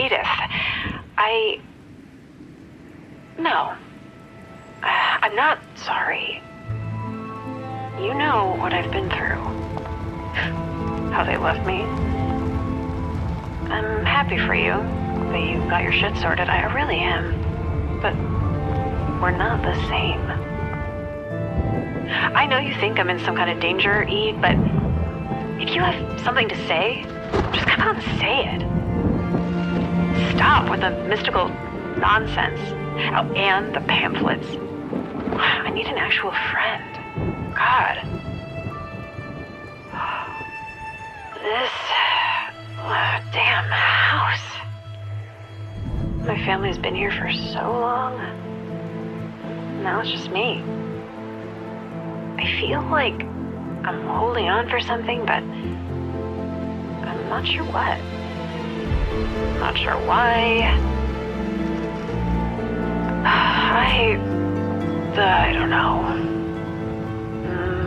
Edith, No. I'm not sorry. You know what I've been through. How they left me. I'm happy for you that you got your shit sorted. I really am. But we're not the same. I know you think I'm in some kind of danger, Eve, but if you have something to say, just come out and say it. Stop with the mystical nonsense. Oh, and the pamphlets. I need an actual friend. God. This damn house. My family's been here for so long. Now it's just me. I feel like I'm holding on for something, but I'm not sure what. Not sure why. I don't know.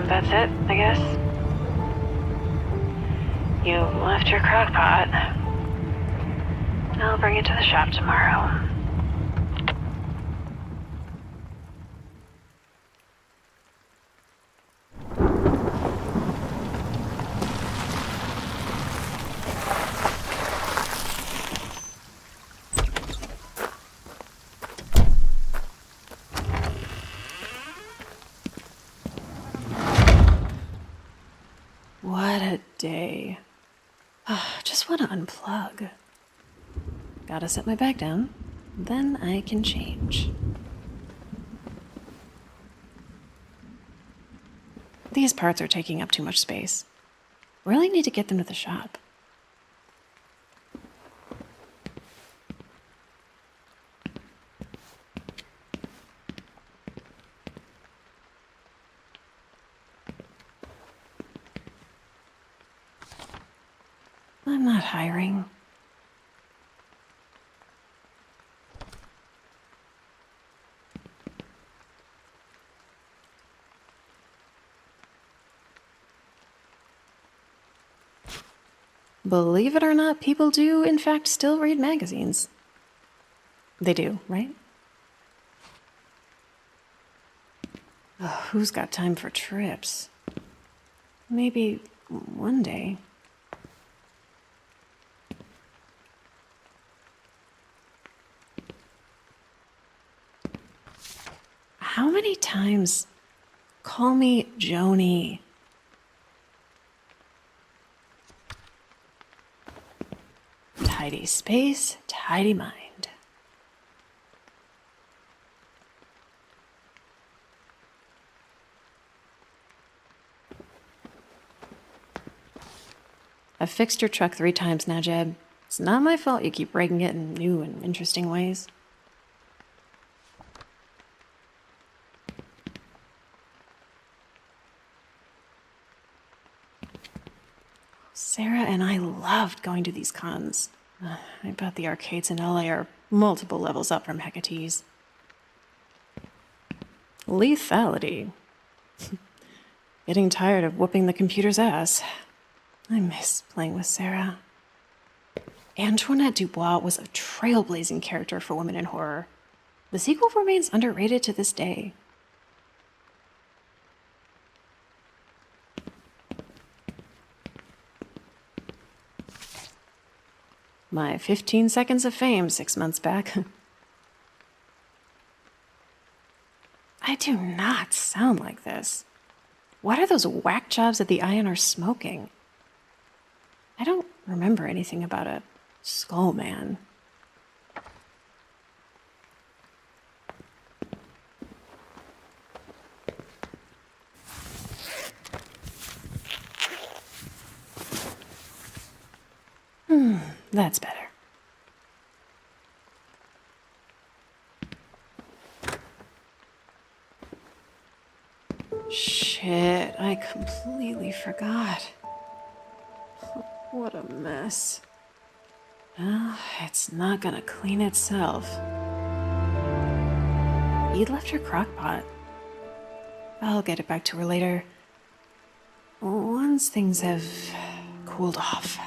That's it, I guess. You left your crock pot. I'll bring it to the shop tomorrow. What a day. Just want to unplug. Gotta set my bag down, then I can change. These parts are taking up too much space. Really need to get them to the shop. I'm not hiring. Believe it or not, people do, in fact, still read magazines. They do, right? Oh, who's got time for trips? Maybe one day. How many times? Call me Joni. Tidy space, tidy mind. I've fixed your truck 3 times now, Jeb. It's not my fault you keep breaking it in new and interesting ways. Sarah and I loved going to these cons. I bet the arcades in LA are multiple levels up from Hecate's. Lethality. Getting tired of whooping the computer's ass. I miss playing with Sarah. Antoinette Dubois was a trailblazing character for women in horror. The sequel remains underrated to this day. My 15 seconds of fame 6 months back. I do not sound like this. What are those whack jobs at the Iron are smoking? I don't remember anything about a skull man. That's better. Shit, I completely forgot. What a mess. Well, it's not gonna clean itself. Eve left her crock pot. I'll get it back to her later. Once things have cooled off.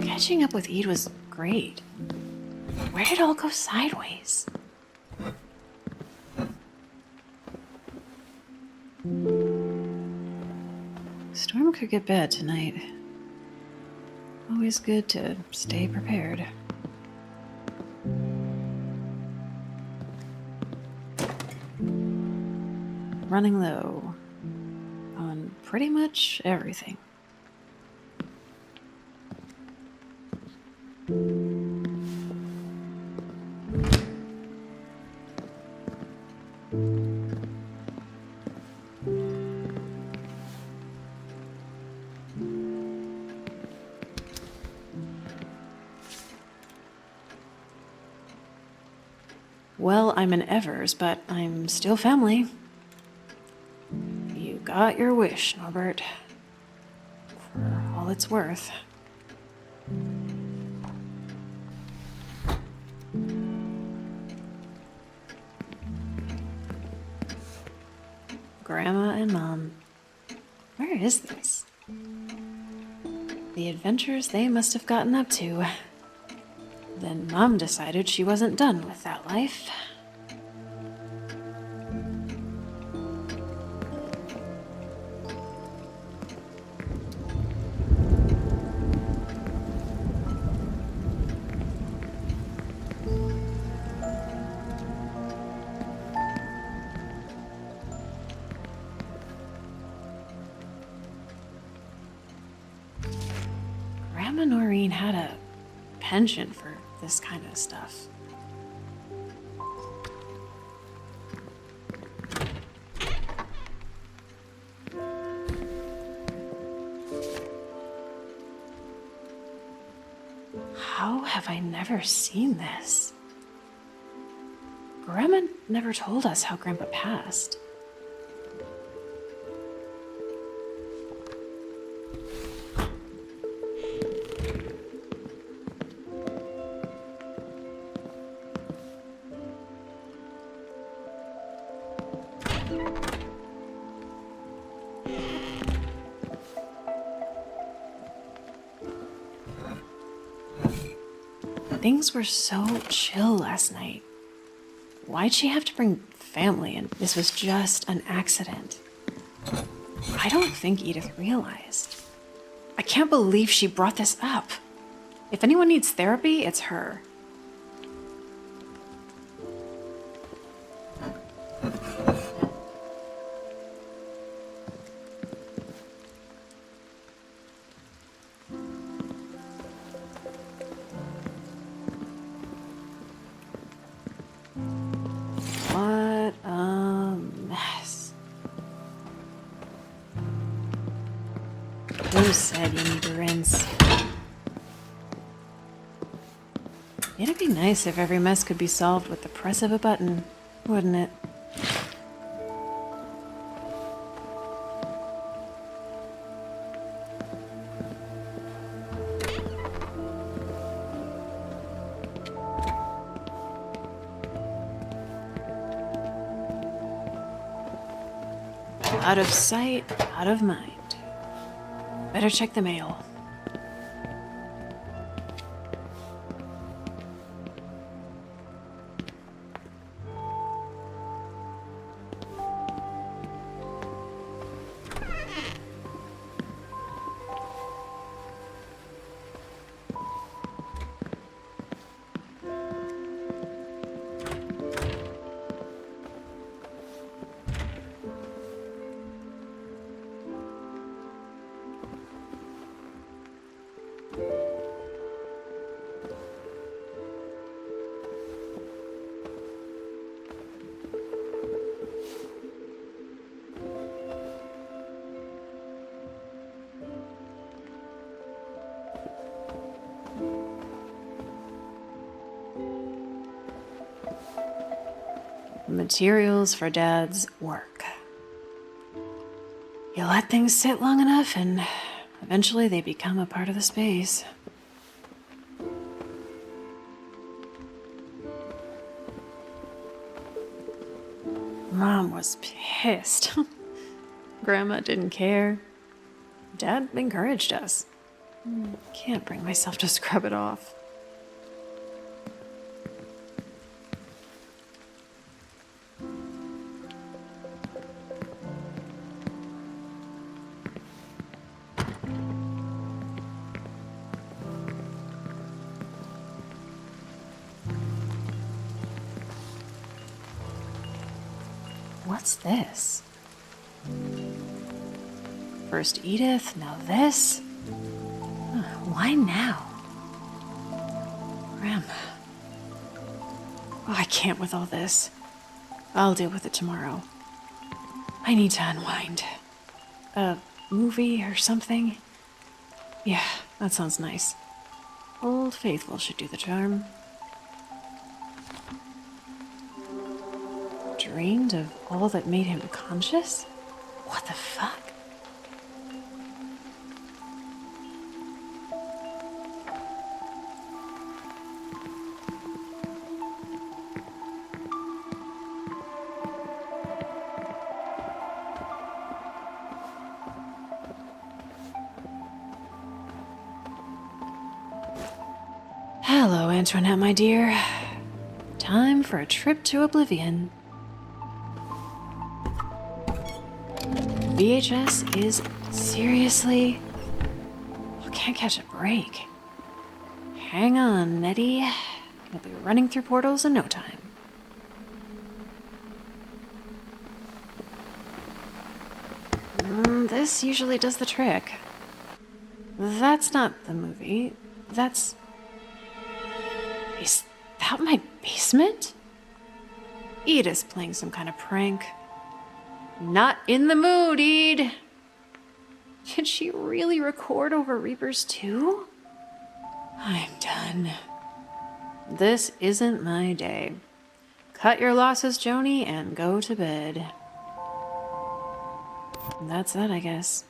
Catching up with Ede was great. Where did it all go sideways? Storm could get bad tonight. Always good to stay prepared. Running low on pretty much everything. Well, I'm an EVERS, but I'm still family. You got your wish, Norbert. For all it's worth. Grandma and Mom. Where is this? The adventures they must have gotten up to. Then Mom decided she wasn't done with that life. Grandma Noreen had a penchant for this kind of stuff. How have I never seen this? Grandma never told us how Grandpa passed. Things were so chill last night. Why'd she have to bring family in? This was just an accident. I don't think Edith realized. I can't believe she brought this up. If anyone needs therapy, it's her. What a mess. Who said you need to rinse? It'd be nice if every mess could be solved with the press of a button, wouldn't it? Out of sight, out of mind. Better check the mail. Materials for Dad's work. You let things sit long enough and eventually they become a part of the space. Mom Mom was pissed. Grandma didn't care. Dad encouraged us. Can't bring myself to scrub it off. What's this? First Edith, now this? Why now? Grandma. Oh, I can't with all this. I'll deal with it tomorrow. I need to unwind. A movie or something? Yeah, that sounds nice. Old Faithful should do the charm. Dreamed of all that made him conscious? What the fuck? Hello, Antoinette, my dear. Time for a trip to oblivion. VHS is seriously... I can't catch a break. Hang on, Nettie. You'll be running through portals in no time. This usually does the trick. That's not the movie. That's... Is that my basement? Edith's playing some kind of prank. Not in the mood, Ed. Did she really record over Reapers too? I'm done. This isn't my day. Cut your losses, Joni, and go to bed. That's that, I guess.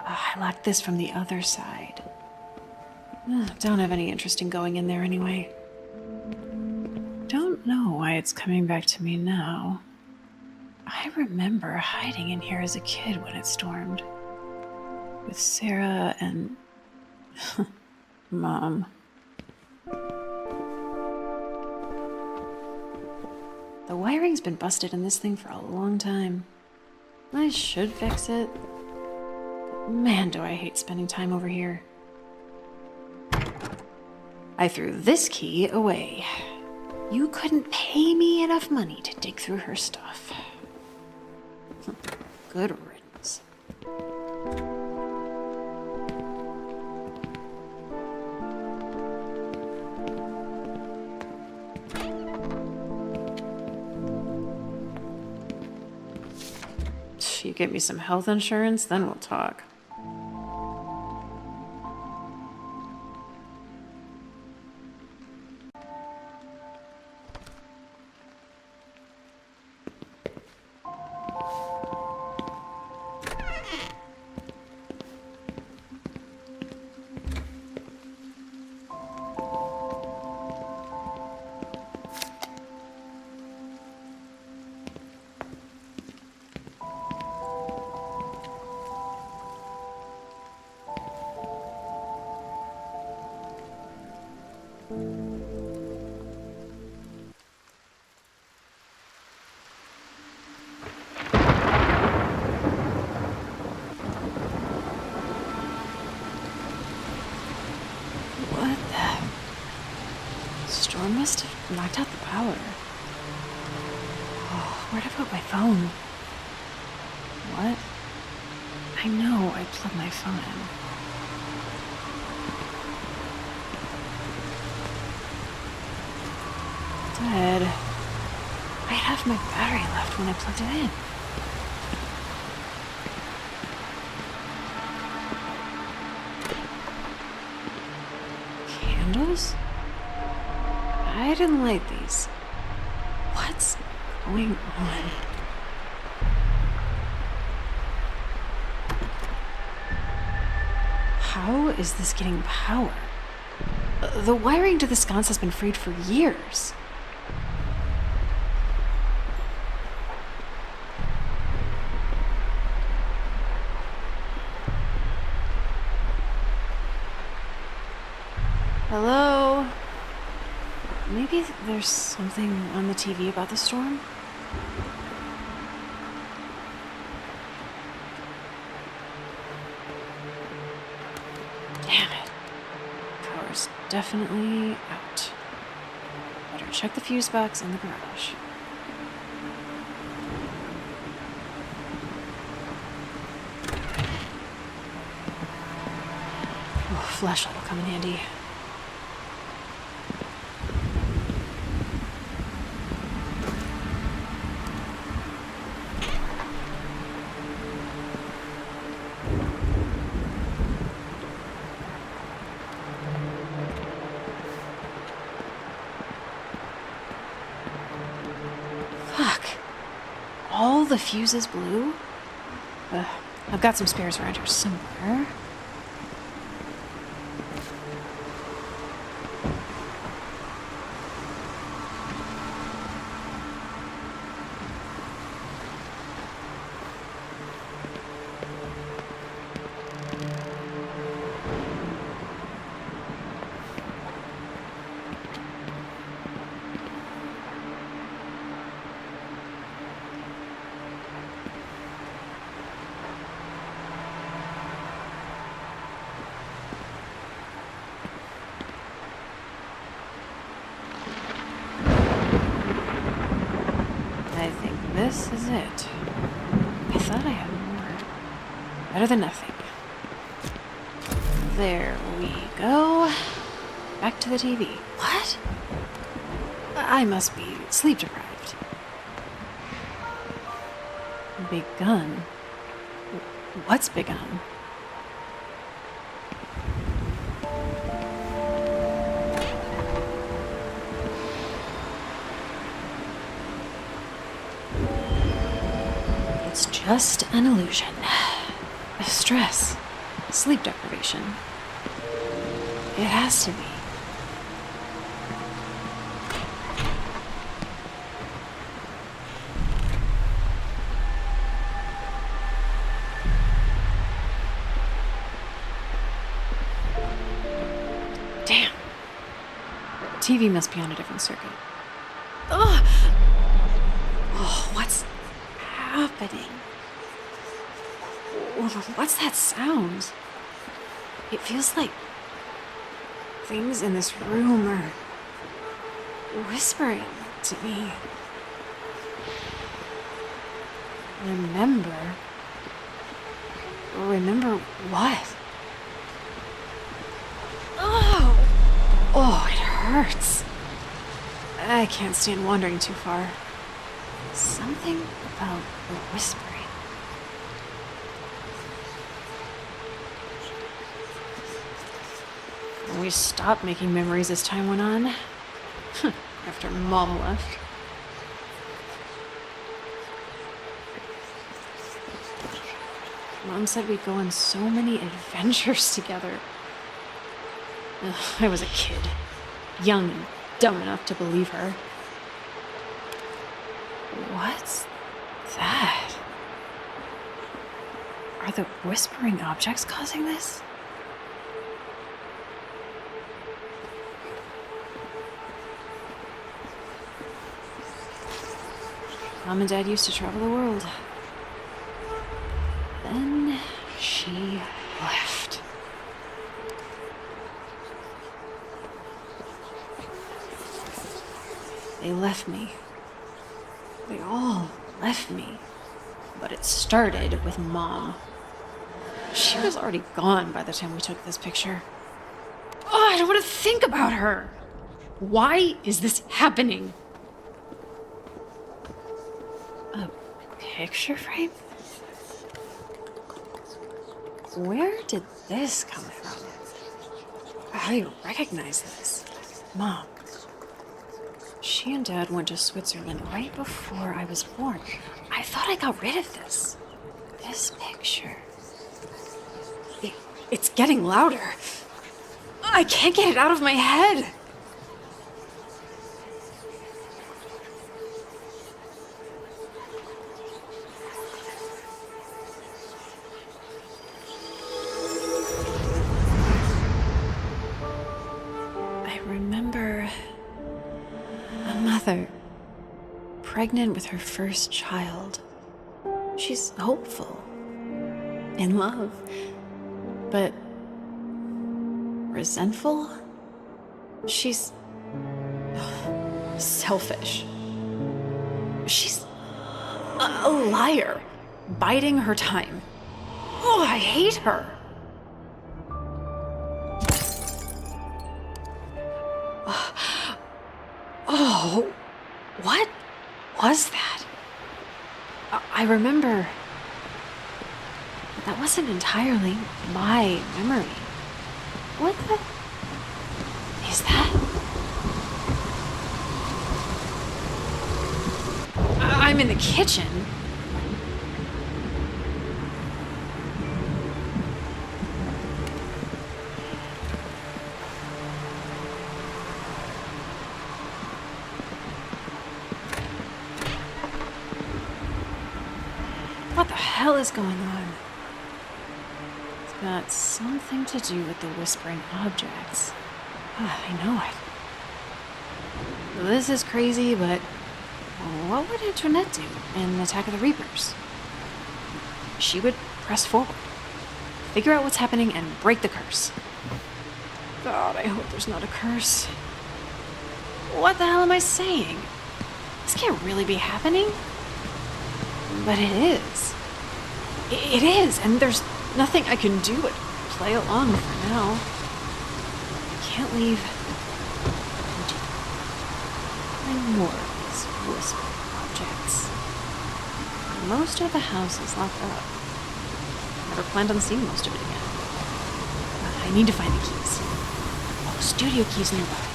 I locked this from the other side. Don't have any interest in going in there anyway. Don't know why it's coming back to me now. I remember hiding in here as a kid when it stormed. With Sarah and... Mom. The wiring's been busted in this thing for a long time. I should fix it. Man, do I hate spending time over here. I threw this key away. You couldn't pay me enough money to dig through her stuff. Good riddance. You get me some health insurance, then we'll talk. Storm must have knocked out the power. Oh, where'd I put my phone? What? I know I plugged my phone in. Dead. I had half my battery left when I plugged it in. Candles? I didn't light these. What's going on? How is this getting power? The wiring to the sconce has been frayed for years. Hello? Maybe there's something on the TV about the storm? Damn it. Power's definitely out. Better check the fuse box in the garage. Oh, flashlight will come in handy. All the fuses blew? I've got some spares around here somewhere. I think this is it. I thought I had more. Better than nothing. There we go. Back to the TV. What? I must be sleep deprived. Begun? What's begun? It's just an illusion. Stress. Sleep deprivation. It has to be. Damn. TV must be on a different circuit. Ugh! Oh, what's happening? What's that sound? It feels like things in this room are whispering to me. Remember? Remember what? Oh! Oh, it hurts. I can't stand wandering too far. Something about the whispering. We stopped making memories as time went on. After Mom left. Mom said we'd go on so many adventures together. Ugh, I was a kid. Young and dumb enough to believe her. What's that? Are the whispering objects causing this? Mom and Dad used to travel the world. Then she left. They left me. They all left me. But it started with Mom. She was already gone by the time we took this picture. Oh, I don't want to think about her. Why is this happening? A picture frame? Where did this come from? I recognize this. Mom. She and Dad went to Switzerland right before I was born. I thought I got rid of this. This picture. It's getting louder. I can't get it out of my head. I remember a mother pregnant with her first child. She's hopeful, in love, but resentful? She's selfish. She's a liar, biding her time. Oh, I hate her. Oh, what was that? I remember. But that wasn't entirely my memory. What the? Is that? I'm in the kitchen. What the hell is going on? It's got something to do with the whispering objects. I know it. This is crazy, but what would Antoinette do in Attack of the Reapers? She would press forward, figure out what's happening, and break the curse. God, I hope there's not a curse. What the hell am I saying? This can't really be happening. But it is. It is, and there's nothing I can do but play along for now. I can't leave. And more of these whispering objects. Most of the house is locked up. Never planned on seeing most of it again. I need to find the keys. Oh, studio keys nearby.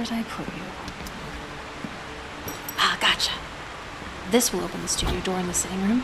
did I put you? Ah, gotcha. This will open the studio door in the sitting room.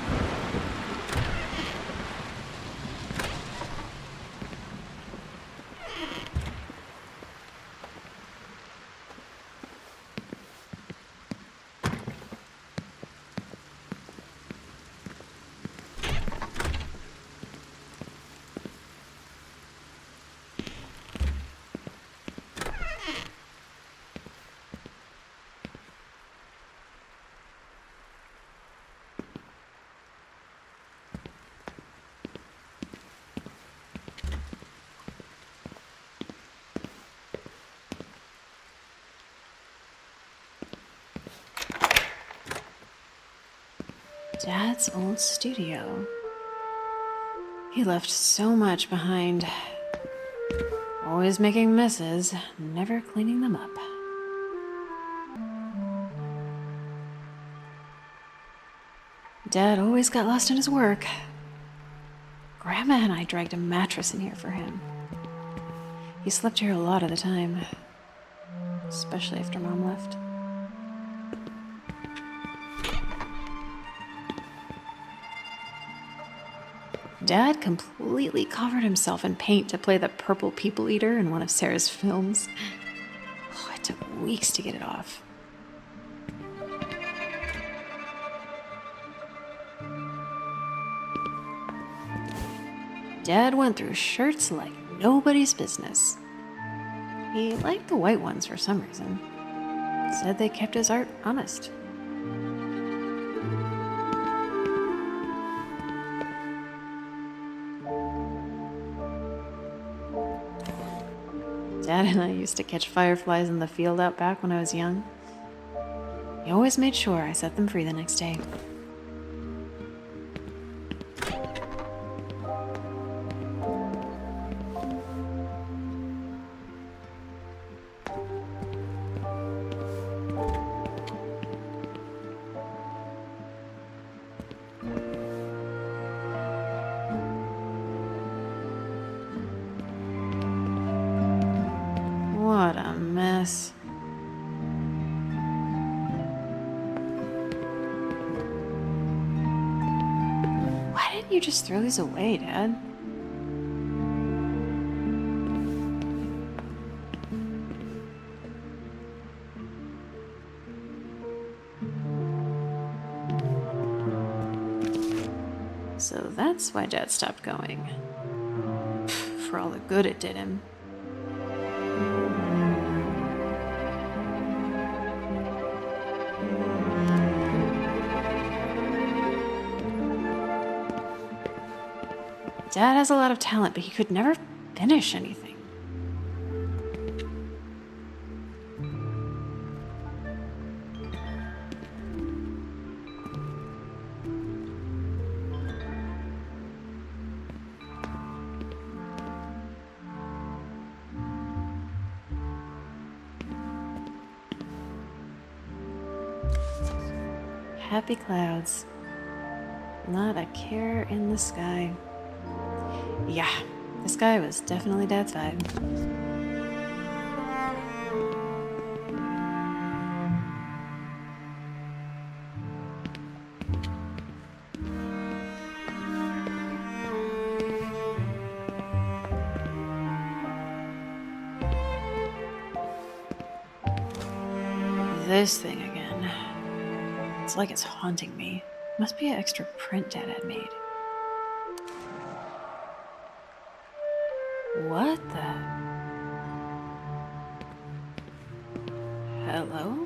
Dad's old studio. He left so much behind. Always making messes, never cleaning them up. Dad always got lost in his work. Grandma and I dragged a mattress in here for him. He slept here a lot of the time, especially after Mom left. Dad completely covered himself in paint to play the purple people eater in one of Sarah's films. Oh, it took weeks to get it off. Dad went through shirts like nobody's business. He liked the white ones for some reason. Said they kept his art honest. Dad and I used to catch fireflies in the field out back when I was young. He always made sure I set them free the next day. What a mess. Why didn't you just throw these away, Dad? So that's why Dad stopped going. For all the good it did him. Dad has a lot of talent, but he could never finish anything. Happy clouds. Not a care in the sky. Yeah, the sky was definitely Dad's vibe. This thing again. It's like it's haunting me. Must be an extra print Dad had made. What the? Hello?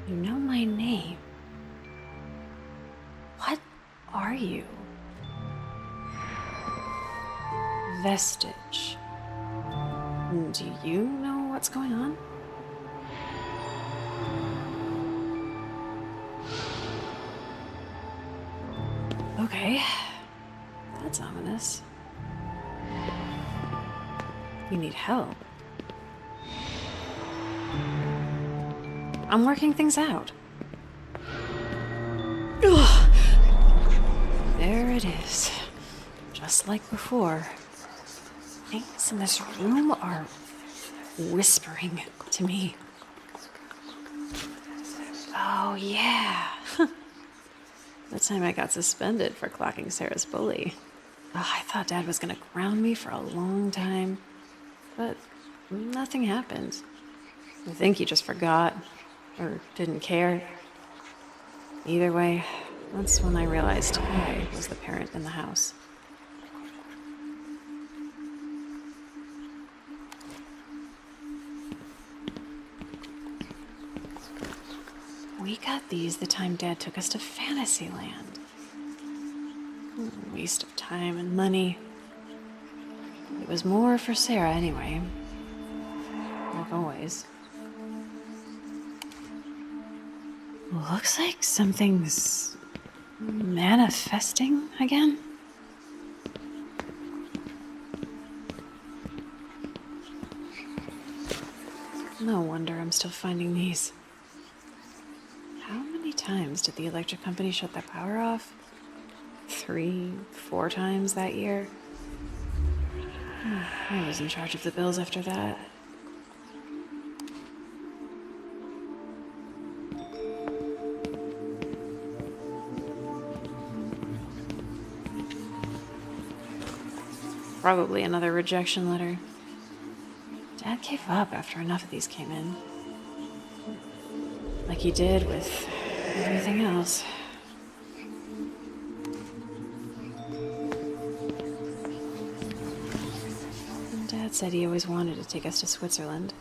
You know my name. What are you? Vestige. Do you know what's going on? Okay. That's ominous. You need help. I'm working things out. Ugh. There it is. Just like before. Things in this room are whispering to me. Oh, yeah. The time I got suspended for clocking Sarah's bully. Oh, I thought Dad was gonna ground me for a long time, but nothing happened. I think he just forgot, or didn't care. Either way, that's when I realized I was the parent in the house. We got these the time Dad took us to Fantasyland. Waste of time and money. It was more for Sarah anyway. Like always. Looks like something's manifesting again. No wonder I'm still finding these. How many times did the electric company shut their power off? 3, 4 times that year? I was in charge of the bills after that. Probably another rejection letter. Dad gave up after enough of these came in. Like he did with everything else. And Dad said he always wanted to take us to Switzerland.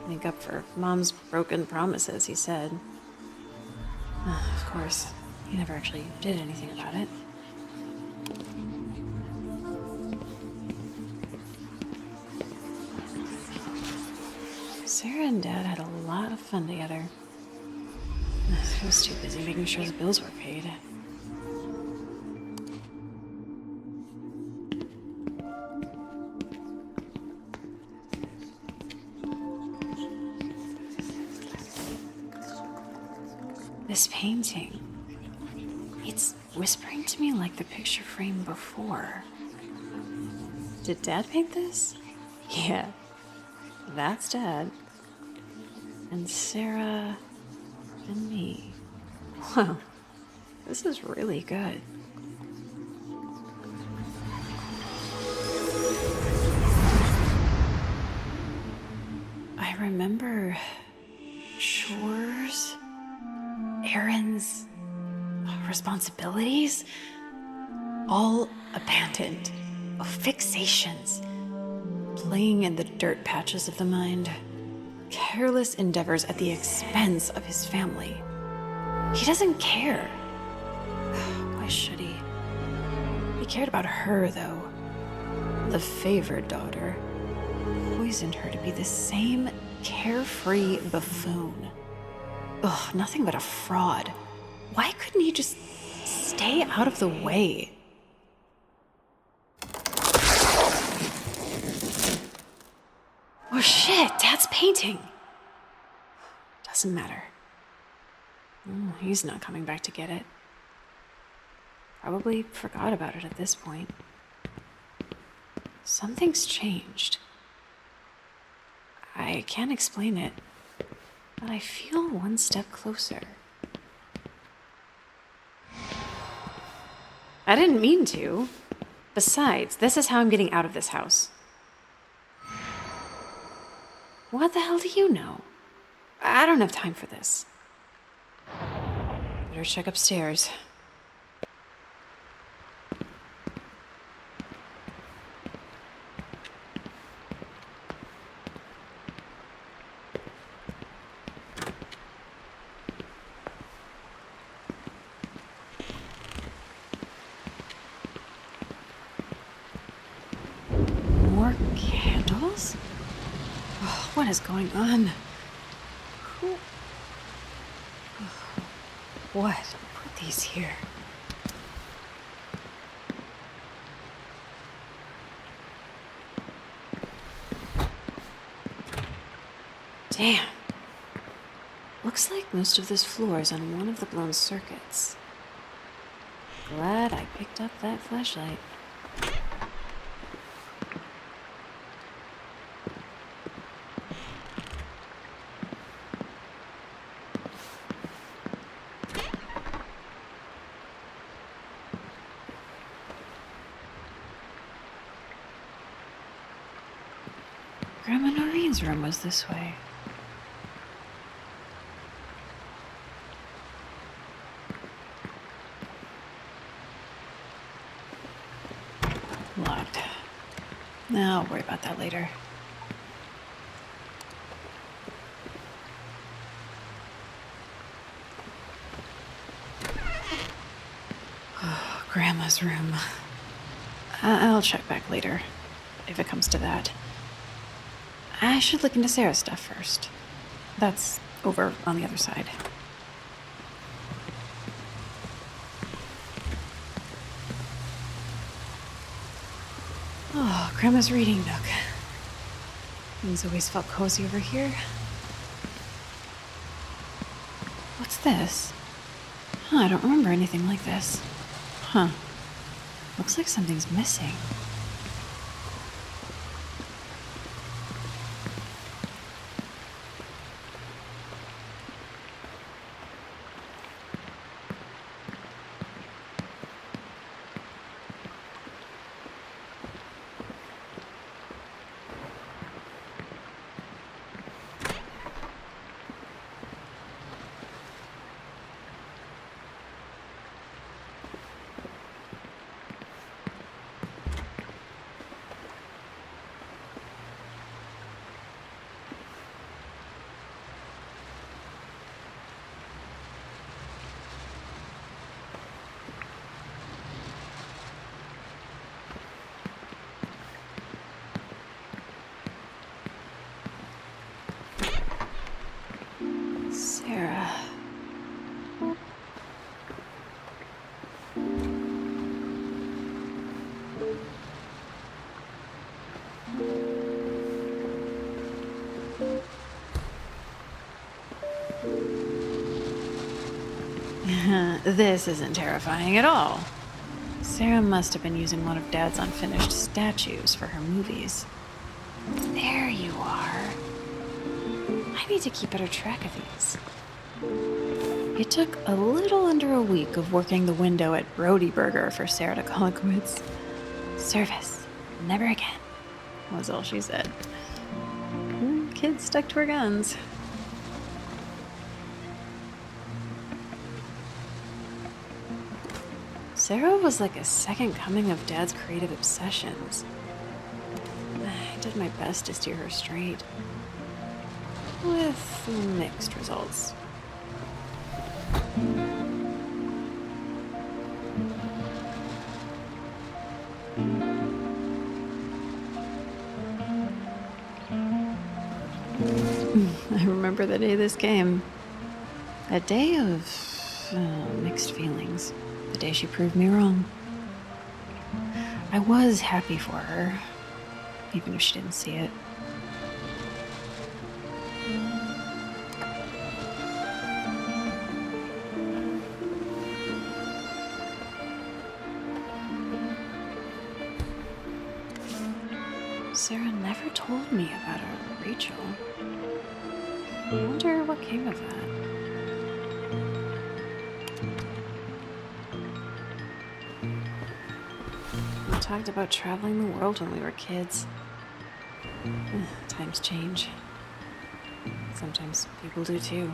Make up for Mom's broken promises, he said. Of course, he never actually did anything about it. Sarah and Dad had a lot of fun together. I was too busy making sure the bills were paid. This painting, it's whispering to me like the picture frame before. Did Dad paint this? Yeah, that's Dad. And Sarah and me. Wow, this is really good. I remember chores, errands, responsibilities, all abandoned. Fixations, playing in the dirt patches of the mind. Careless endeavors at the expense of his family. He doesn't care. Why should he? He cared about her, though. The favored daughter. Poisoned her to be the same carefree buffoon. Ugh, nothing but a fraud. Why couldn't he just stay out of the way? Oh shit, Dad's painting. Doesn't matter. He's not coming back to get it. Probably forgot about it at this point. Something's changed. I can't explain it, but I feel one step closer. I didn't mean to. Besides, this is how I'm getting out of this house. What the hell do you know? I don't have time for this. Better check upstairs. More candles? Oh, what is going on? Who? What? Who put these here? Damn. Looks like most of this floor is on one of the blown circuits. Glad I picked up that flashlight. Grandma Noreen's room was this way. Locked. I'll worry about that later. Oh, Grandma's room. I'll check back later, if it comes to that. I should look into Sarah's stuff first. That's over on the other side. Oh, Grandma's reading nook. Things always felt cozy over here. What's this? I don't remember anything like this. Looks like something's missing. Sarah. This isn't terrifying at all. Sarah must have been using one of Dad's unfinished statues for her movies. There you are. I need to keep better track of these. It took a little under a week of working the window at Brody Burger for Sarah to call it quits. Service, never again, was all she said. Kid stuck to her guns. Sarah was like a second coming of Dad's creative obsessions. I did my best to steer her straight, with mixed results. I remember the day this came. A day of mixed feelings. The day she proved me wrong. I was happy for her, even if she didn't see it. Sarah never told me about a Rachel. I wonder what came of that. We talked about traveling the world when we were kids. Times change. Sometimes people do too.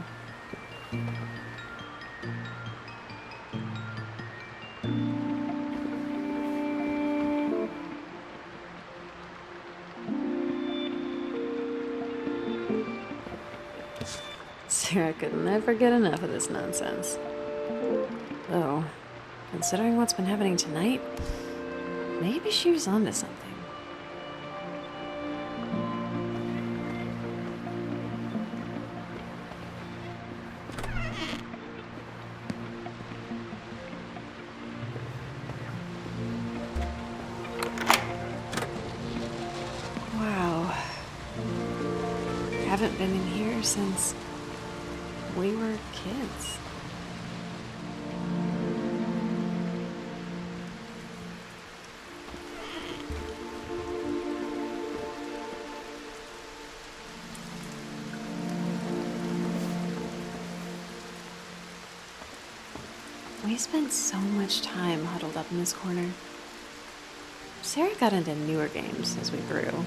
Sarah could never get enough of this nonsense. Though, considering what's been happening tonight, maybe she was onto something. Wow. Haven't been in here since we were kids. We spent so much time huddled up in this corner. Sarah got into newer games as we grew.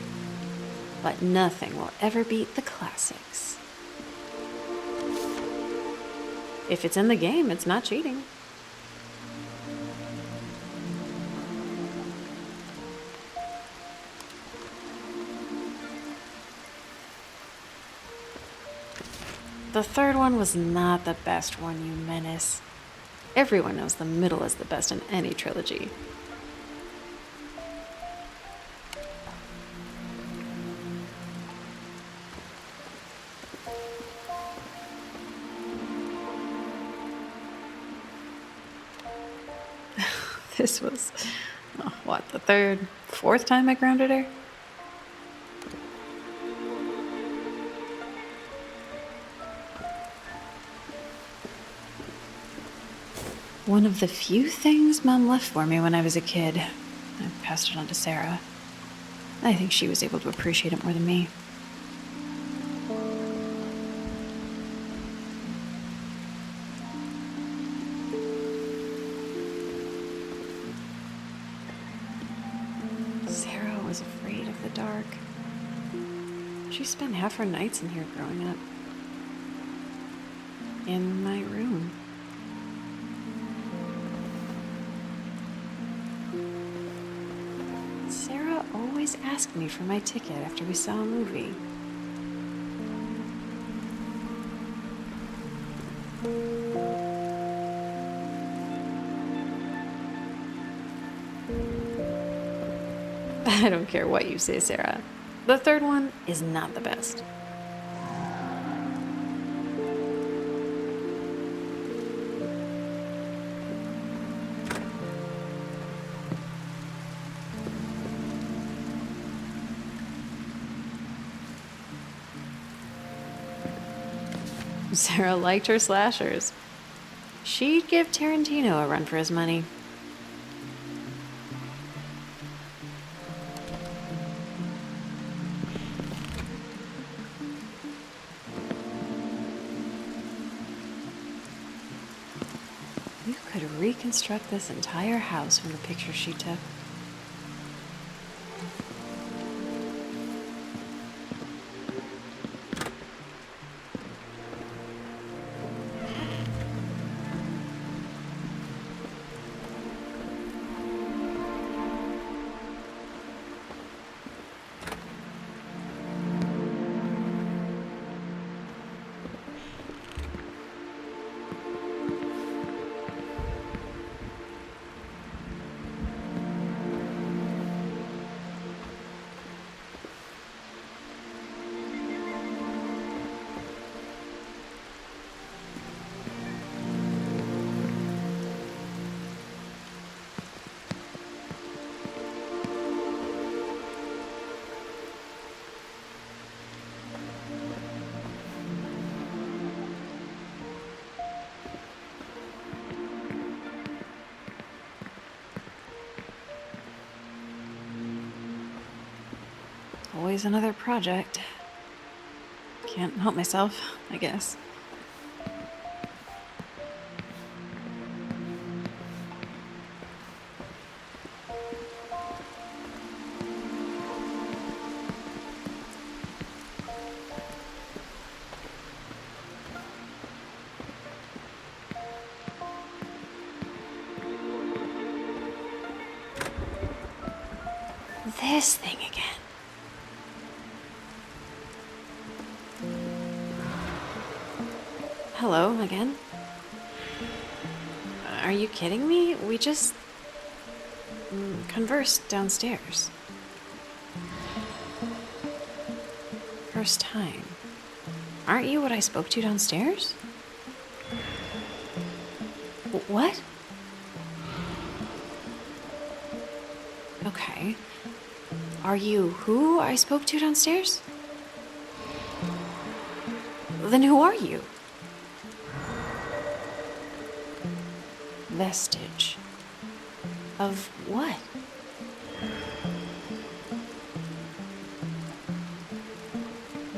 but nothing will ever beat the classics. If it's in the game, it's not cheating. The third one was not the best one, you menace. Everyone knows the middle is the best in any trilogy. This was, the third, fourth time I grounded her? One of the few things Mom left for me when I was a kid. I passed it on to Sarah. I think she was able to appreciate it more than me. Sarah was afraid of the dark. She spent half her nights in here growing up. In my room. Sarah always asked me for my ticket after we saw a movie. I don't care what you say, Sarah. The third one is not the best. Sarah liked her slashers. She'd give Tarantino a run for his money. You could reconstruct this entire house from the pictures she took. Always another project. Can't help myself, I guess. This thing again. Hello, again. Are you kidding me? We just conversed downstairs. First time. Aren't you what I spoke to downstairs? What? Okay. Are you who I spoke to downstairs? Then who are you? Vestige. Of what?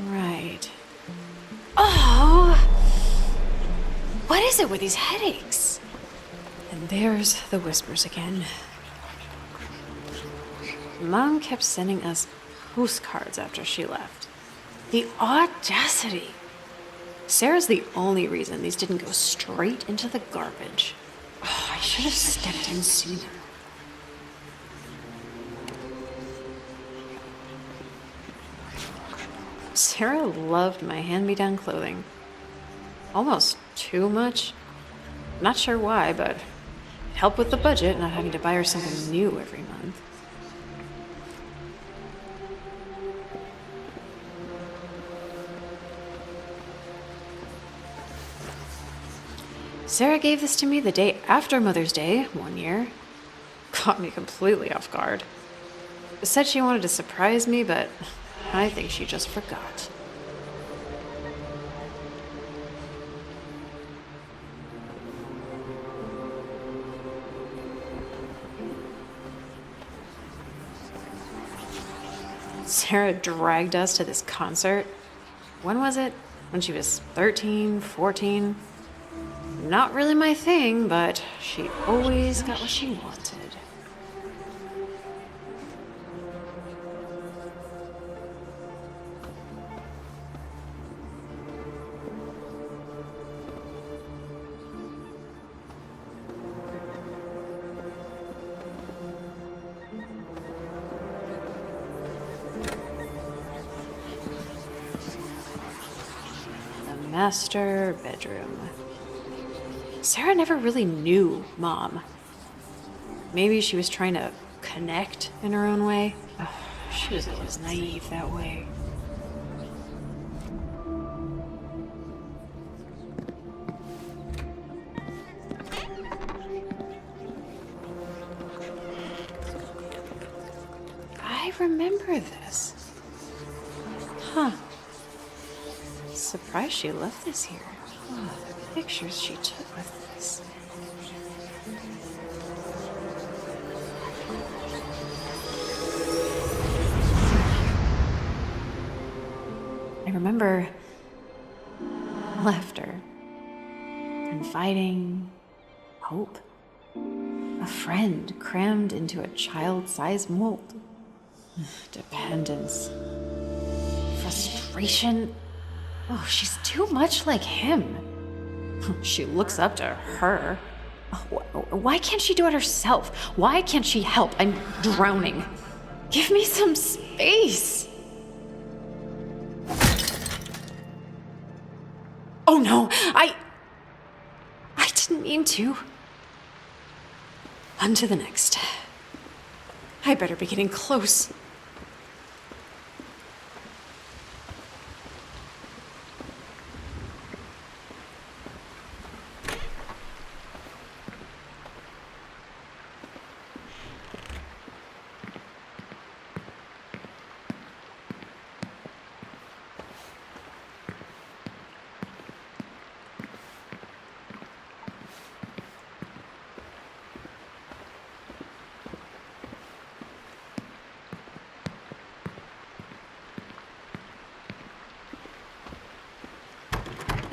Right. Oh! What is it with these headaches? And there's the whispers again. Mom kept sending us postcards after she left. The audacity! Sarah's the only reason these didn't go straight into the garbage. Oh, I should have stepped in sooner. Sarah loved my hand-me-down clothing. Almost too much. Not sure why, but it helped with the budget, not having to buy her something new every month. Sarah gave this to me the day after Mother's Day one year. Caught me completely off guard. Said she wanted to surprise me, but I think she just forgot. Sarah dragged us to this concert. When was it? When she was 13, 14? Not really my thing, but she always got what she wanted. The master bedroom. Sarah never really knew Mom. Maybe she was trying to connect in her own way. Ugh, she was always naive that way. I remember this. Huh. Surprised she left this here. Oh, the pictures she took with this. I remember laughter, confiding, hope. A friend crammed into a child-sized mold. Dependence. Frustration. Oh, she's too much like him. She looks up to her. Why can't she do it herself? Why can't she help? I'm drowning. Give me some space. Oh no, I didn't mean to. On to the next. I better be getting close.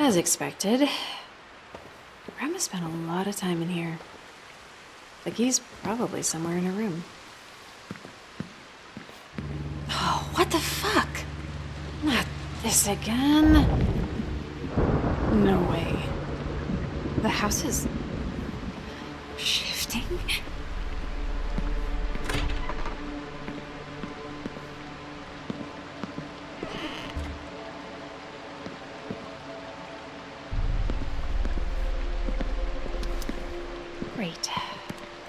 As expected, Grandma spent a lot of time in here. The key's probably somewhere in her room. Oh, what the fuck? Not this again. No way. The house is shifting? Great.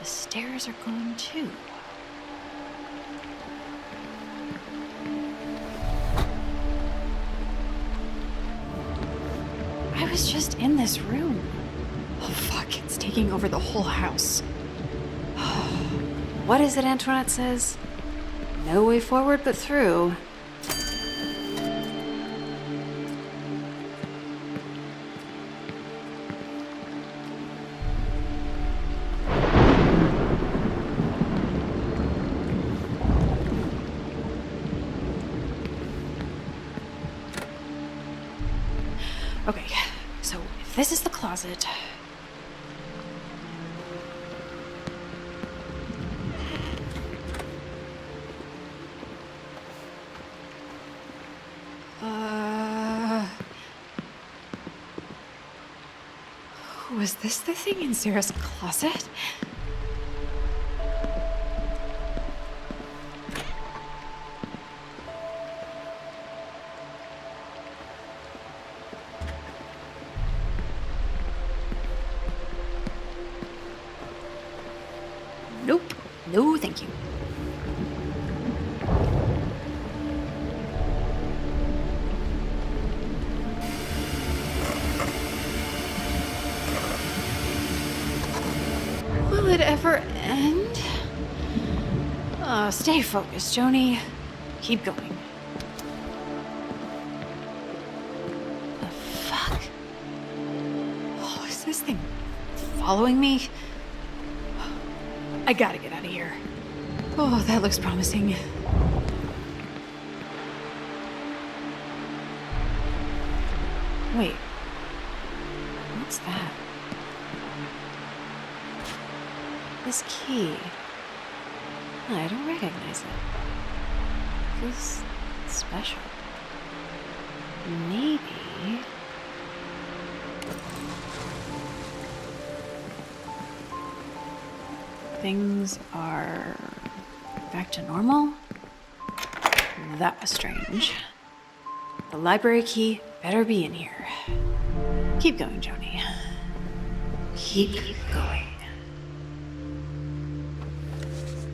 The stairs are gone too. I was just in this room. Oh fuck, it's taking over the whole house. What is it Antoinette says? No way forward but through. Okay, so if this is the closet. Was this the thing in Sarah's closet? Nope. No, thank you. Will it ever end? Stay focused, Joni. Keep going. The fuck? Oh, is this thing following me? I gotta get out of here. Oh, that looks promising. Wait. What's that? This key. I don't recognize it. Feels special. Maybe. Things are back to normal? That was strange. The library key better be in here. Keep going, Joni. Keep going.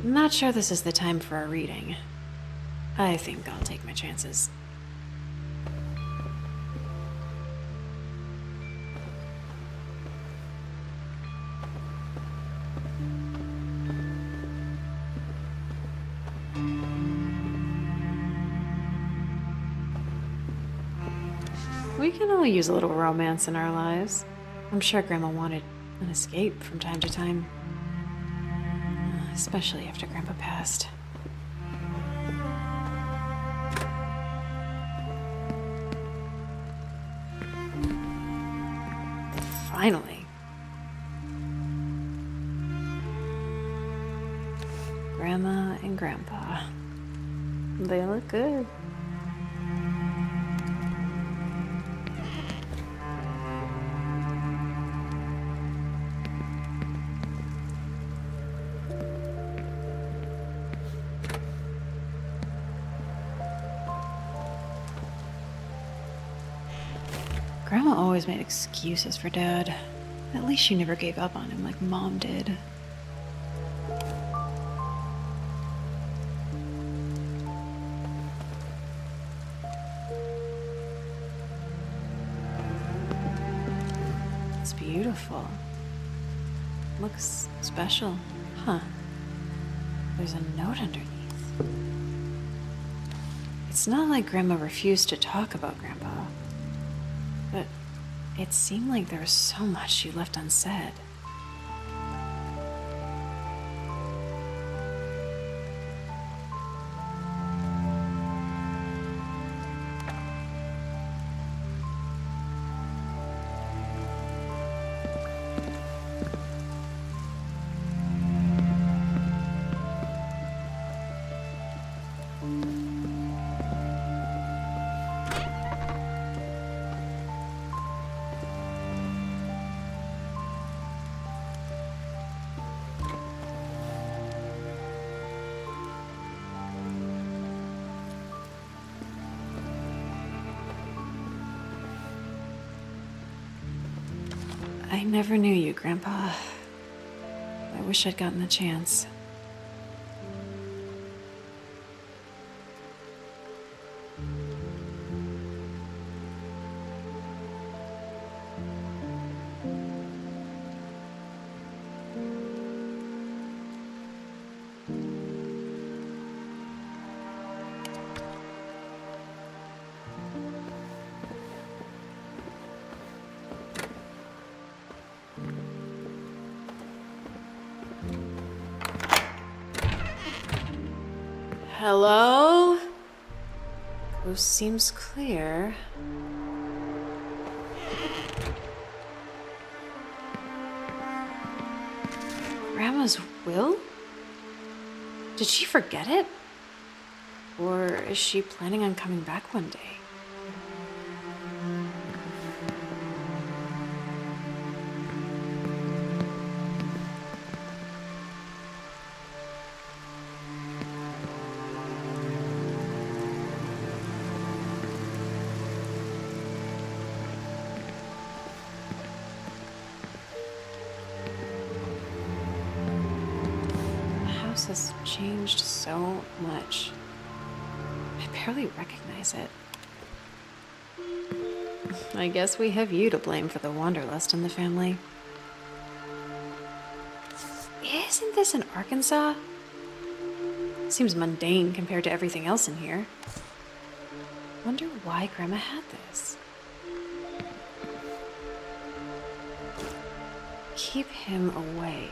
I'm not sure this is the time for a reading. I think I'll take my chances. We can all use a little romance in our lives. I'm sure Grandma wanted an escape from time to time. Especially after Grandpa passed. Finally. Grandma and Grandpa. They look good. Grandma always made excuses for Dad. At least she never gave up on him like Mom did. It's beautiful. Looks special. Huh. There's a note underneath. It's not like Grandma refused to talk about Grandpa. But it seemed like there was so much she left unsaid. I never knew you, Grandpa. I wish I'd gotten the chance. Hello? Coast seems clear. Grandma's will? Did she forget it? Or is she planning on coming back one day? changed so much. I barely recognize it. I guess we have you to blame for the wanderlust in the family. Isn't this in Arkansas? Seems mundane compared to everything else in here. Wonder why Grandma had this. Keep him away.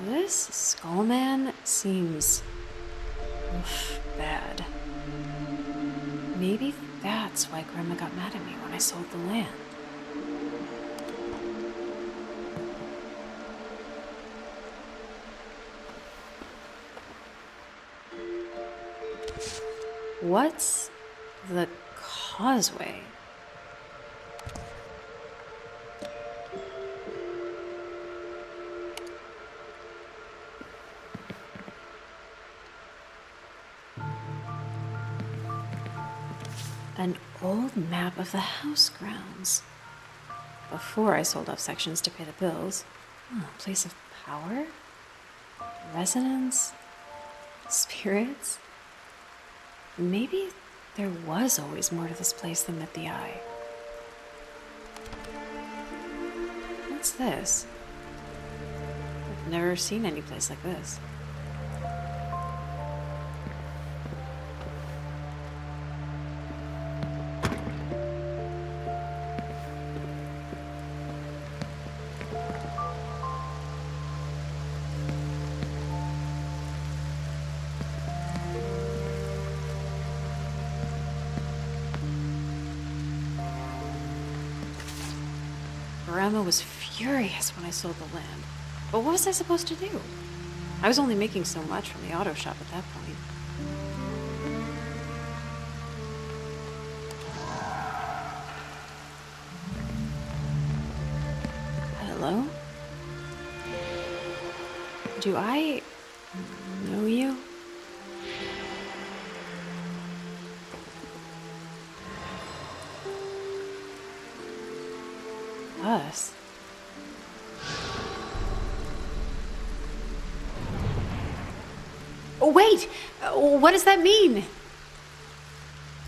This skull man seems bad. Maybe that's why Grandma got mad at me when I sold the land. What's the causeway? An old map of the house grounds. Before I sold off sections to pay the bills. Place of power? Resonance? Spirits? Maybe there was always more to this place than met the eye. What's this? I've never seen any place like this. Grandma was furious when I sold the land. But what was I supposed to do? I was only making so much from the auto shop at that point. Hello? Do I know you? Us? Oh, wait! What does that mean?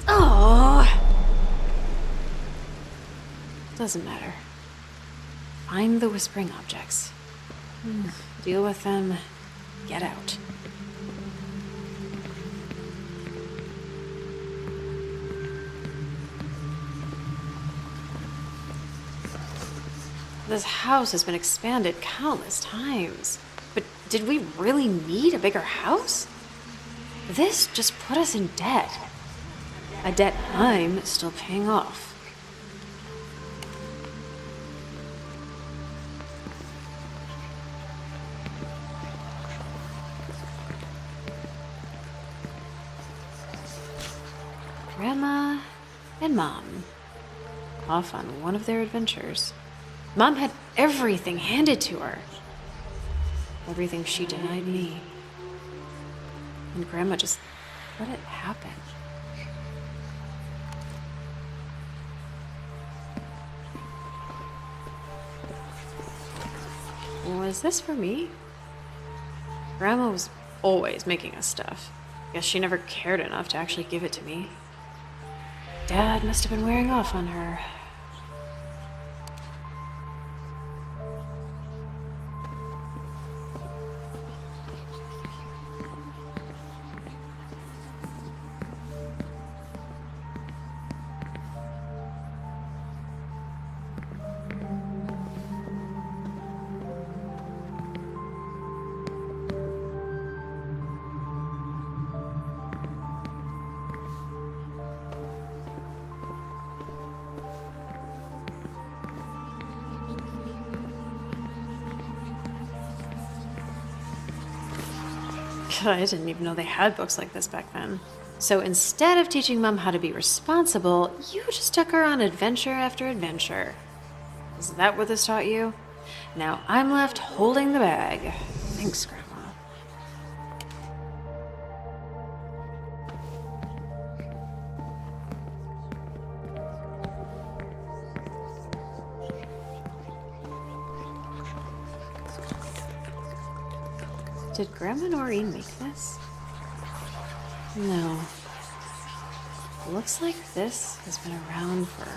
Oh! Doesn't matter. Find the whispering objects. Deal with them. Get out. This house has been expanded countless times. But did we really need a bigger house? This just put us in debt. A debt I'm still paying off. Grandma and Mom off on one of their adventures. Mom had everything handed to her. Everything she denied me. And Grandma just let it happen. Was this for me? Grandma was always making us stuff. Guess she never cared enough to actually give it to me. Dad must have been wearing off on her. I didn't even know they had books like this back then. So instead of teaching Mom how to be responsible, you just took her on adventure after adventure. Is that what this taught you? Now I'm left holding the bag. Thanks, Grandma. Did Grandma Noreen make this? No. Looks like this has been around for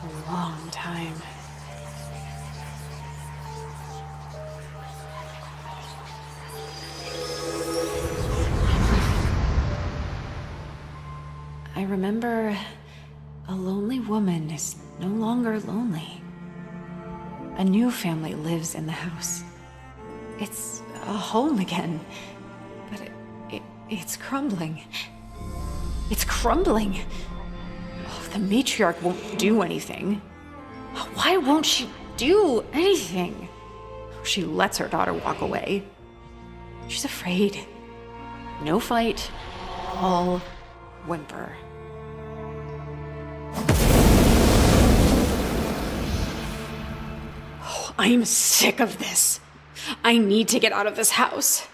a long time. I remember a lonely woman is no longer lonely. A new family lives in the house. It's a home again, but it's crumbling. It's crumbling. Oh, the matriarch won't do anything. Why won't she do anything? She lets her daughter walk away. She's afraid. No fight, all whimper. Oh, I'm sick of this. I need to get out of this house.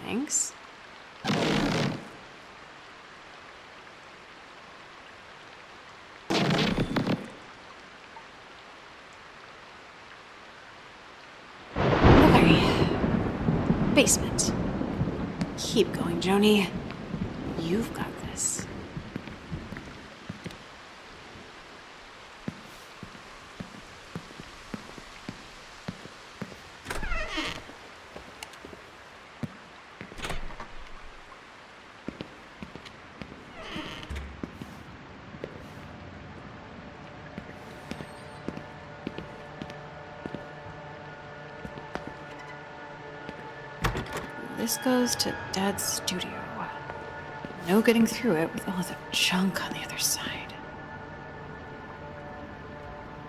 Thanks. Okay. Basement. Keep going, Joni. You've got this. This goes to Dad's studio. No getting through it with all the junk on the other side.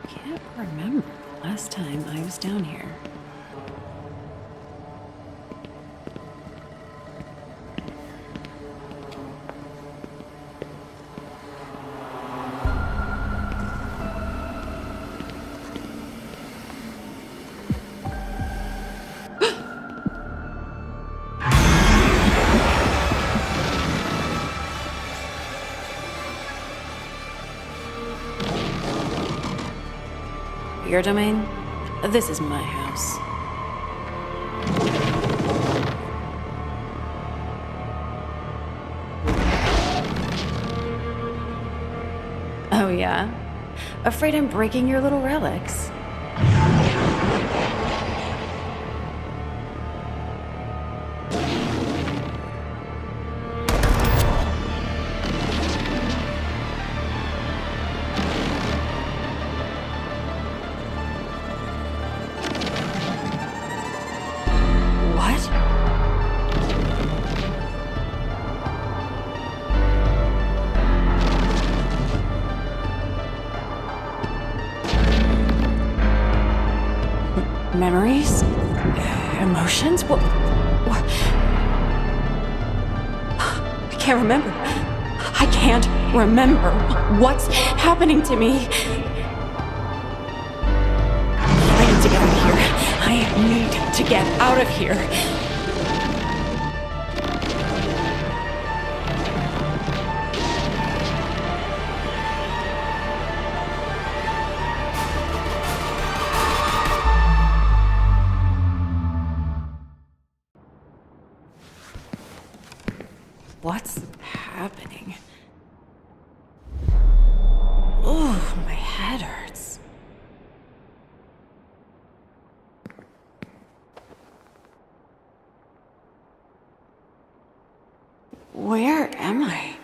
Can't remember the last time I was down here. Your domain? This is my house. Oh yeah? Afraid I'm breaking your little relics? Memories? Emotions? What? I can't remember. I can't remember what's happening to me. I need to get out of here. I need to get out of here. What's happening? Oh, my head hurts. Where am I?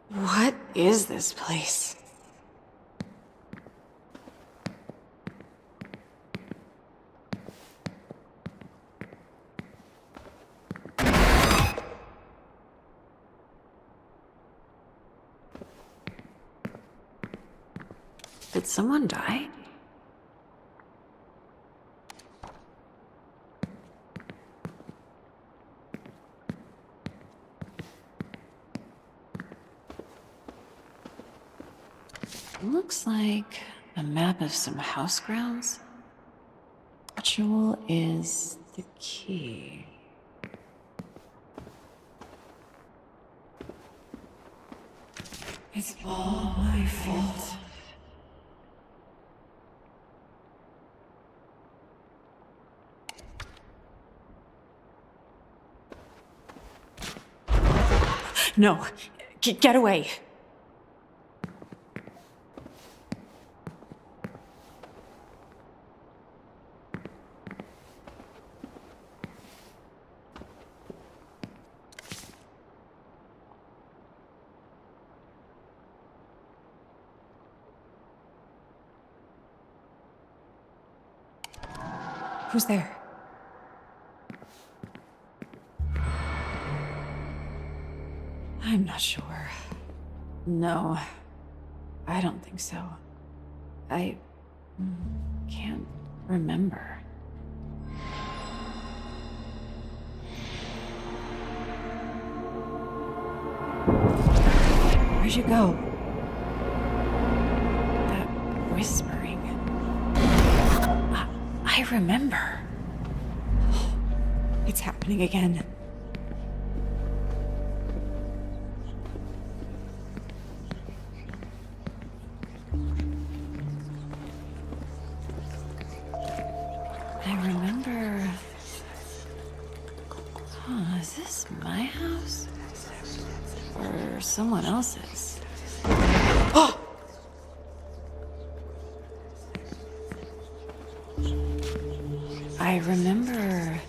What is this place? Did someone die? Looks like a map of some house grounds. Ritual is the key. It's all my fault. No, get away. Who's there? I'm not sure. No, I don't think so. I can't remember. Where'd you go? That whispering. I remember. It's happening again. I remember... Huh, is this my house? Or someone else's? Oh! I remember...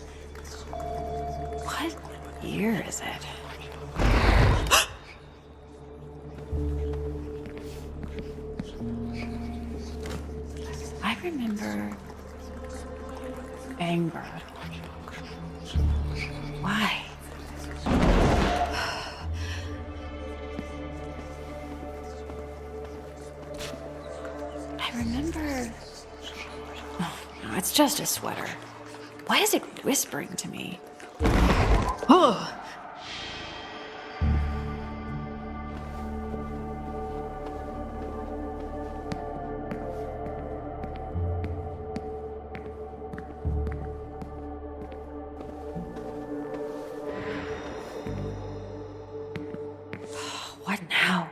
What year is it? I remember... anger. Why? I remember... Oh, no, it's just a sweater. Why is it whispering to me? Oh! What now?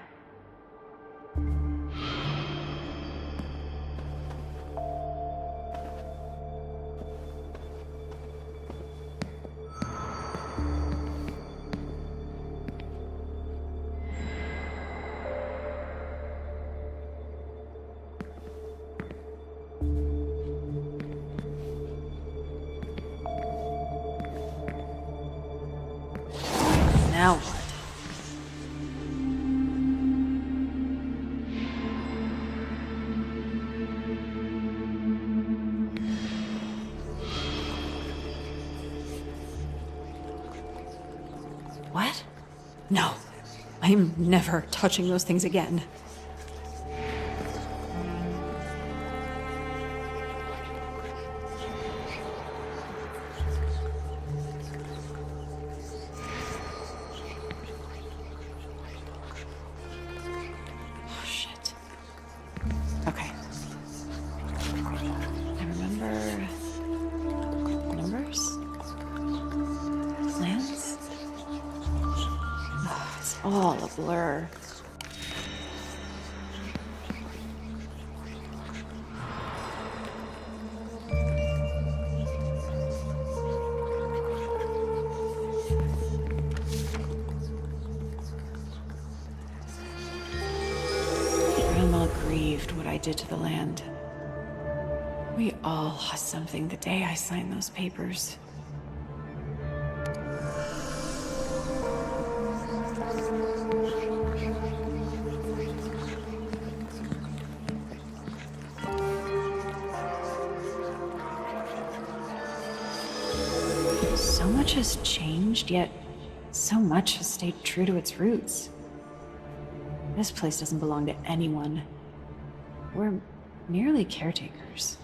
Now what? What? No. I'm never touching those things again. Oh, shit. Okay. I remember... numbers? Plants? Oh, it's all a blur. Grandma grieved what I did to the land. We all lost something the day I signed those papers. So much has changed, yet so much has stayed true to its roots. This place doesn't belong to anyone. We're merely caretakers.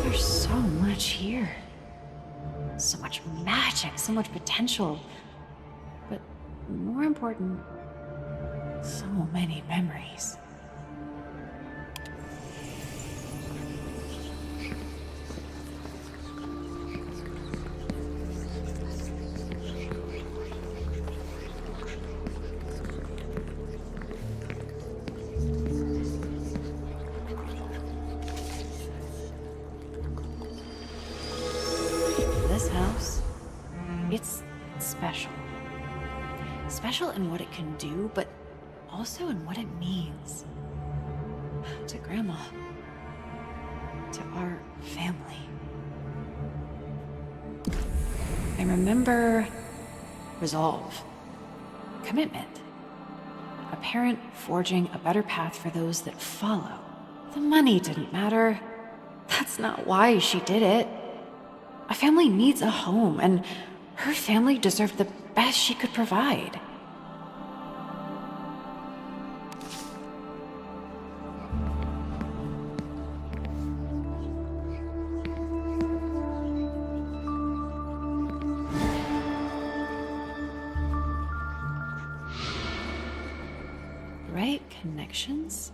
There's so much here. So much magic, so much potential. But more important, so many memories. special in what it can do, but also in what it means. To Grandma. To our family. I remember resolve, commitment, a parent forging a better path for those that follow. The money didn't matter. That's not why she did it. A family needs a home, and her family deserved the best she could provide. Right connections?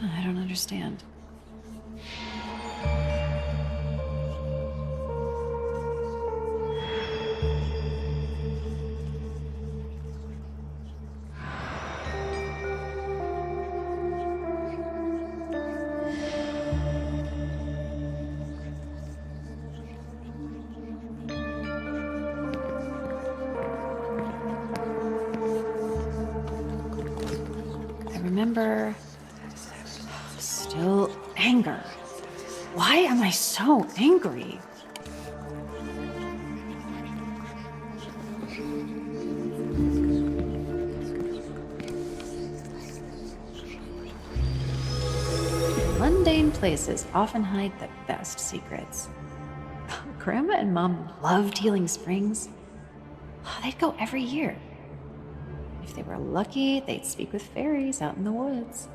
I don't understand. Remember, still anger. Why am I so angry? Mundane places often hide the best secrets. Grandma and Mom loved Healing Springs. They'd go every year. If they were lucky, they'd speak with fairies out in the woods.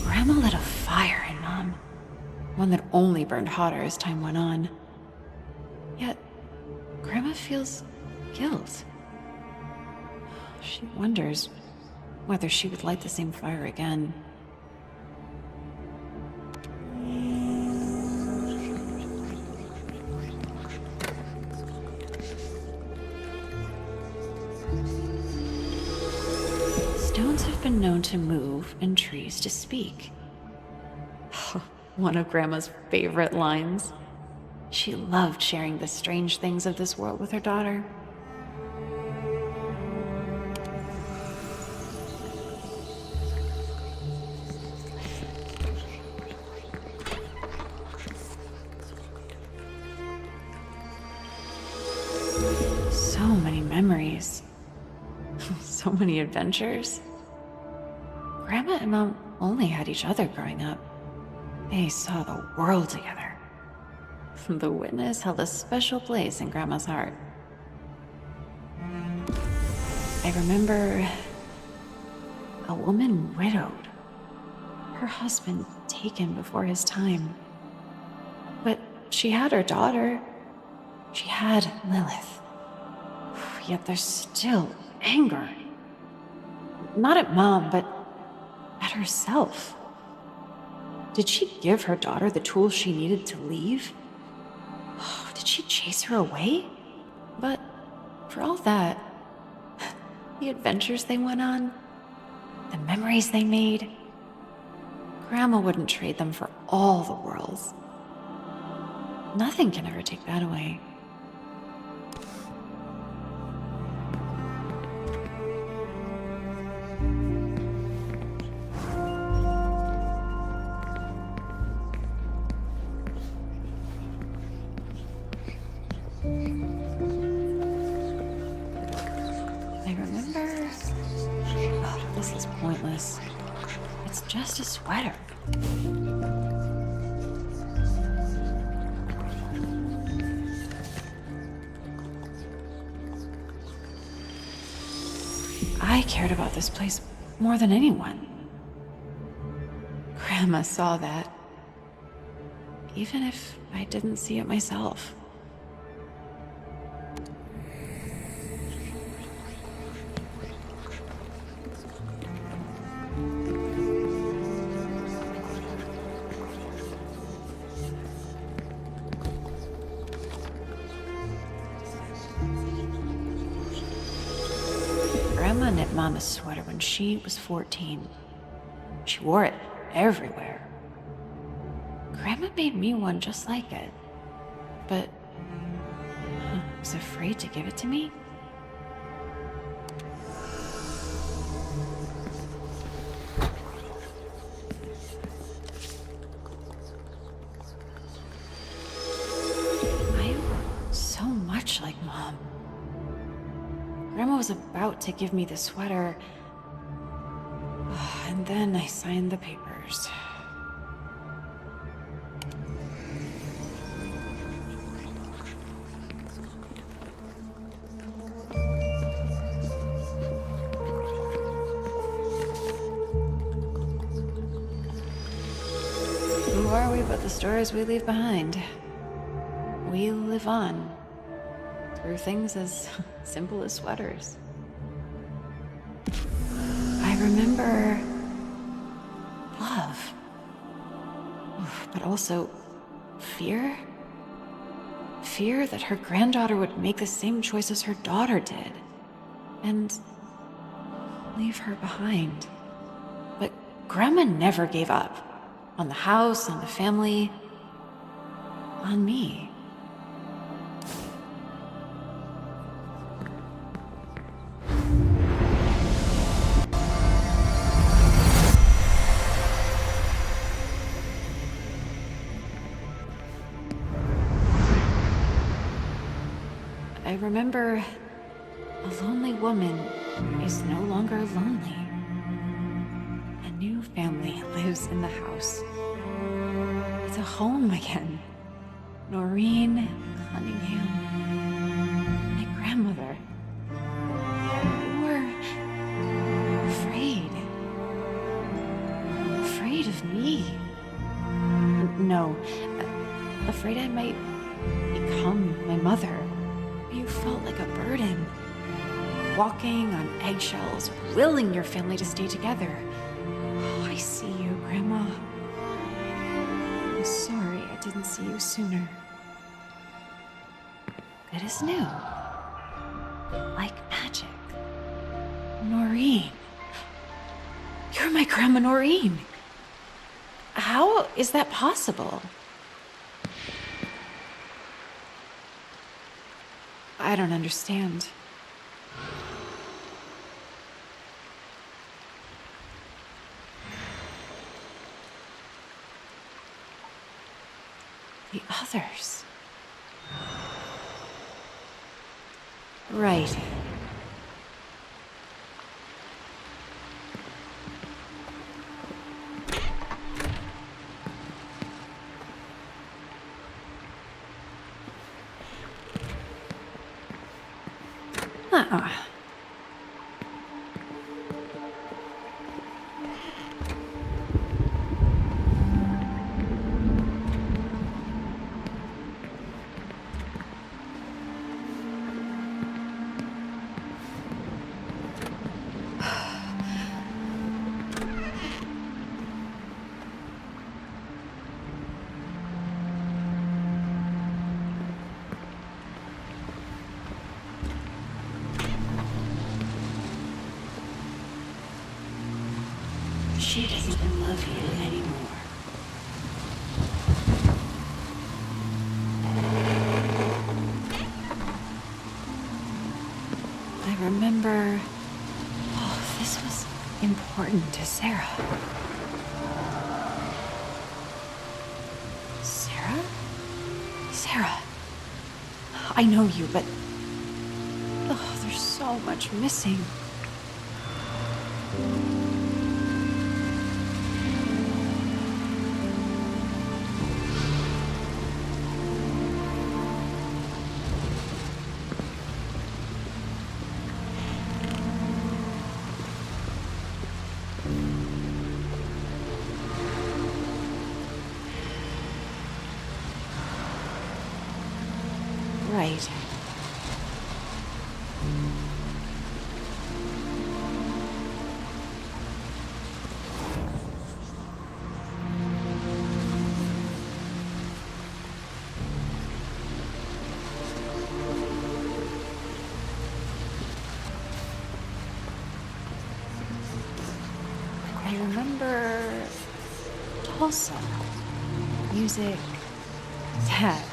Grandma lit a fire in Mom, one that only burned hotter as time went on. Yet, Grandma feels guilt. She wonders whether she would light the same fire again. Stones have been known to move and trees to speak. One of Grandma's favorite lines. She loved sharing the strange things of this world with her daughter. So many memories. So many adventures. Grandma and Mom only had each other growing up. They saw the world together. The witness held a special place in Grandma's heart. I remember a woman widowed, her husband taken before his time. But she had her daughter. She had Lilith. Yet there's still anger. Not at Mom, but at herself. Did she give her daughter the tools she needed to leave? Did she chase her away? But for all that, the adventures they went on, the memories they made, Grandma wouldn't trade them for all the worlds. Nothing can ever take that away. This is pointless. It's just a sweater. I cared about this place more than anyone. Grandma saw that, even if I didn't see it myself. Grandma knit Mama's sweater when she was 14. She wore it everywhere. Grandma made me one just like it, but was afraid to give it to me. So much like Mom. Grandma was about to give me the sweater, and then I signed the papers. Who are we but the stories we leave behind? We live on. Through things as simple as sweaters. I remember love, but also fear. Fear that her granddaughter would make the same choices her daughter did and leave her behind. But Grandma never gave up on the house, on the family, on me. I remember a lonely woman is no longer lonely. A new family lives in the house. It's a home again. Noreen Cunningham, my grandmother. You were afraid of me. No, afraid I might become my mother. You felt like a burden, walking on eggshells, willing your family to stay together. Oh, I see you, Grandma. I'm sorry I didn't see you sooner. Good as new. Like magic. Noreen. You're my Grandma Noreen. How is that possible? I don't understand. The others. Right. Uh-uh. She doesn't even love you anymore. I remember... Oh, this was important to Sarah. Sarah? Sarah. I know you, but... Oh, there's so much missing. Right. also music, that,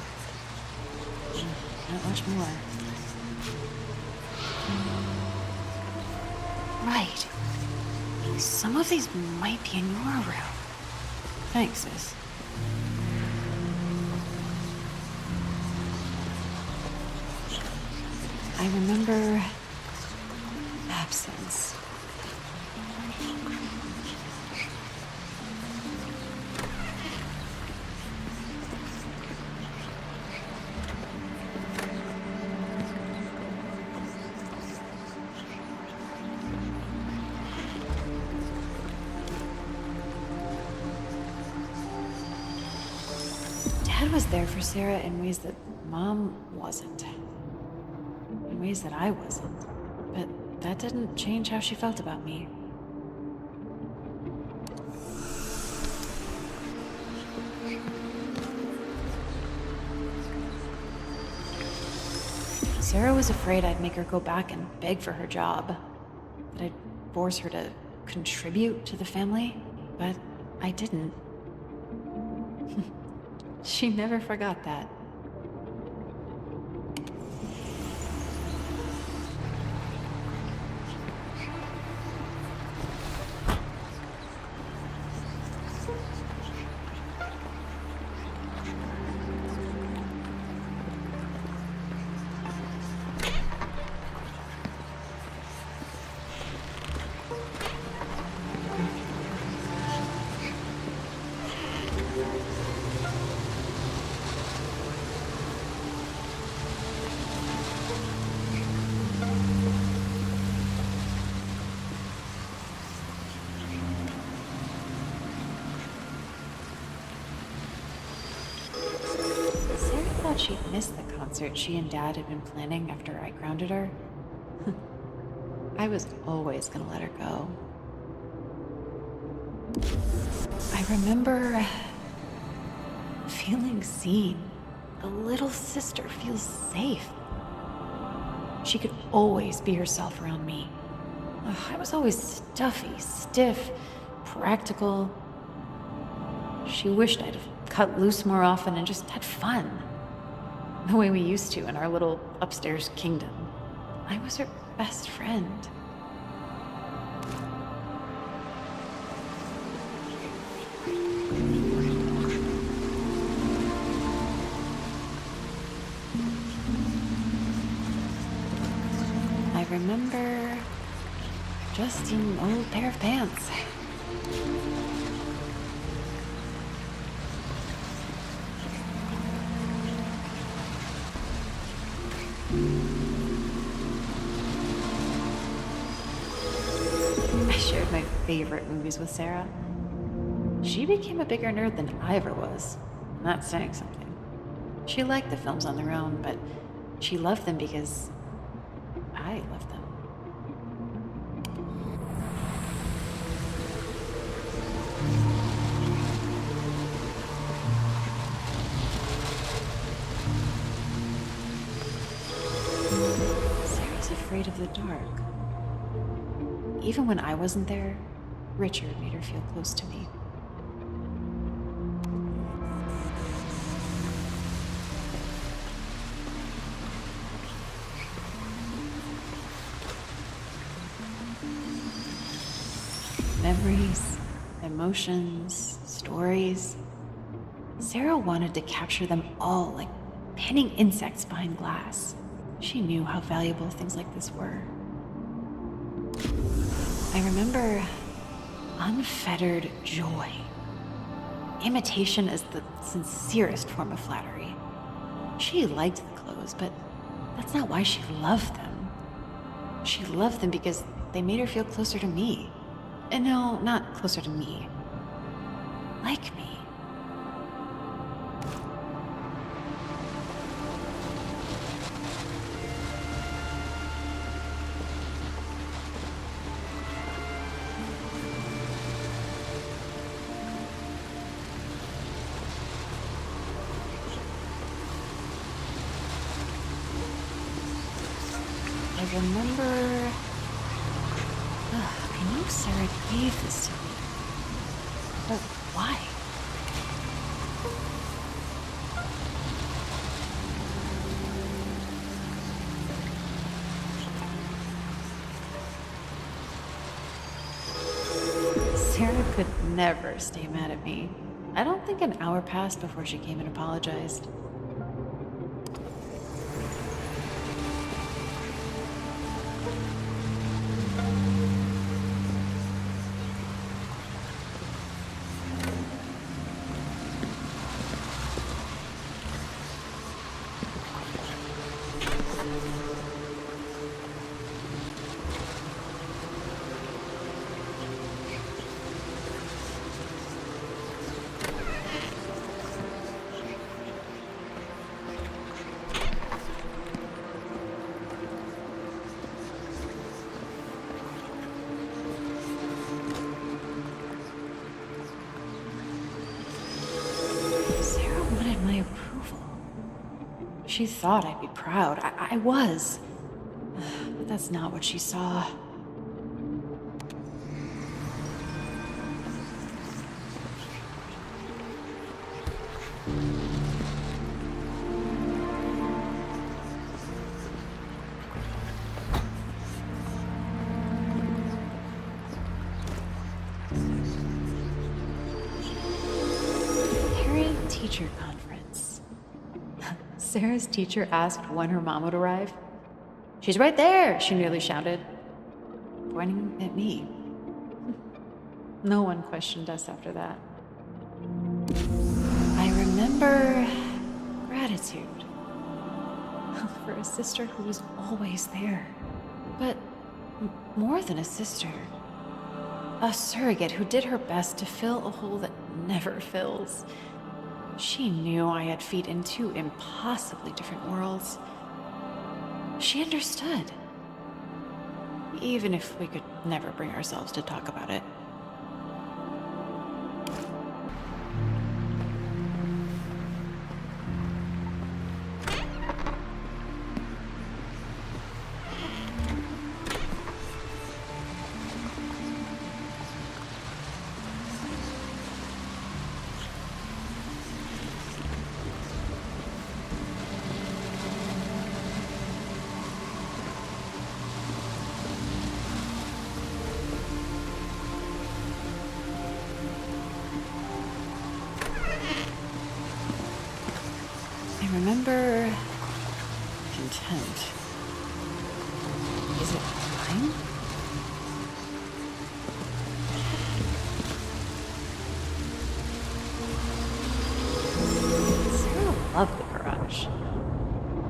not much more. Right. Some of these might be in your room. Thanks, sis. I remember absence. Dad was there for Sarah in ways that Mom wasn't. In ways that I wasn't. But that didn't change how she felt about me. Sarah was afraid I'd make her go back and beg for her job. That I'd force her to contribute to the family. But I didn't. She never forgot that. She'd missed the concert she and Dad had been planning after I grounded her. I was always gonna let her go. I remember feeling seen. A little sister feels safe. She could always be herself around me. I was always stuffy, stiff, practical. She wished I'd have cut loose more often and just had fun. The way we used to in our little upstairs kingdom. I was her best friend. I remember just an old pair of pants. I shared my favorite movies with Sarah. She became a bigger nerd than I ever was. And that's saying something. She liked the films on their own, but she loved them because I loved them. Sarah's afraid of the dark. Even when I wasn't there, Richard made her feel close to me. Memories, emotions, stories. Sarah wanted to capture them all like pinning insects behind glass. She knew how valuable things like this were. I remember unfettered joy. Imitation is the sincerest form of flattery. She liked the clothes, but that's not why she loved them. She loved them because they made her feel closer to me. And no, not closer to me. Like me. I remember... I know Sarah gave this to me. But why? could never stay mad at me. I don't think an hour passed before she came and apologized. Sarah wanted my approval. She thought I'd be proud. I was. But that's not what she saw. Parent-teacher conference. Sarah's teacher asked when her mom would arrive. "She's right there," she nearly shouted, pointing at me. No one questioned us after that. I remember gratitude for a sister who was always there. But more than a sister, a surrogate who did her best to fill a hole that never fills. She knew I had feet in two impossibly different worlds. She understood, even if we could never bring ourselves to talk about it. I remember content. Is it mine? Sarah loved the garage.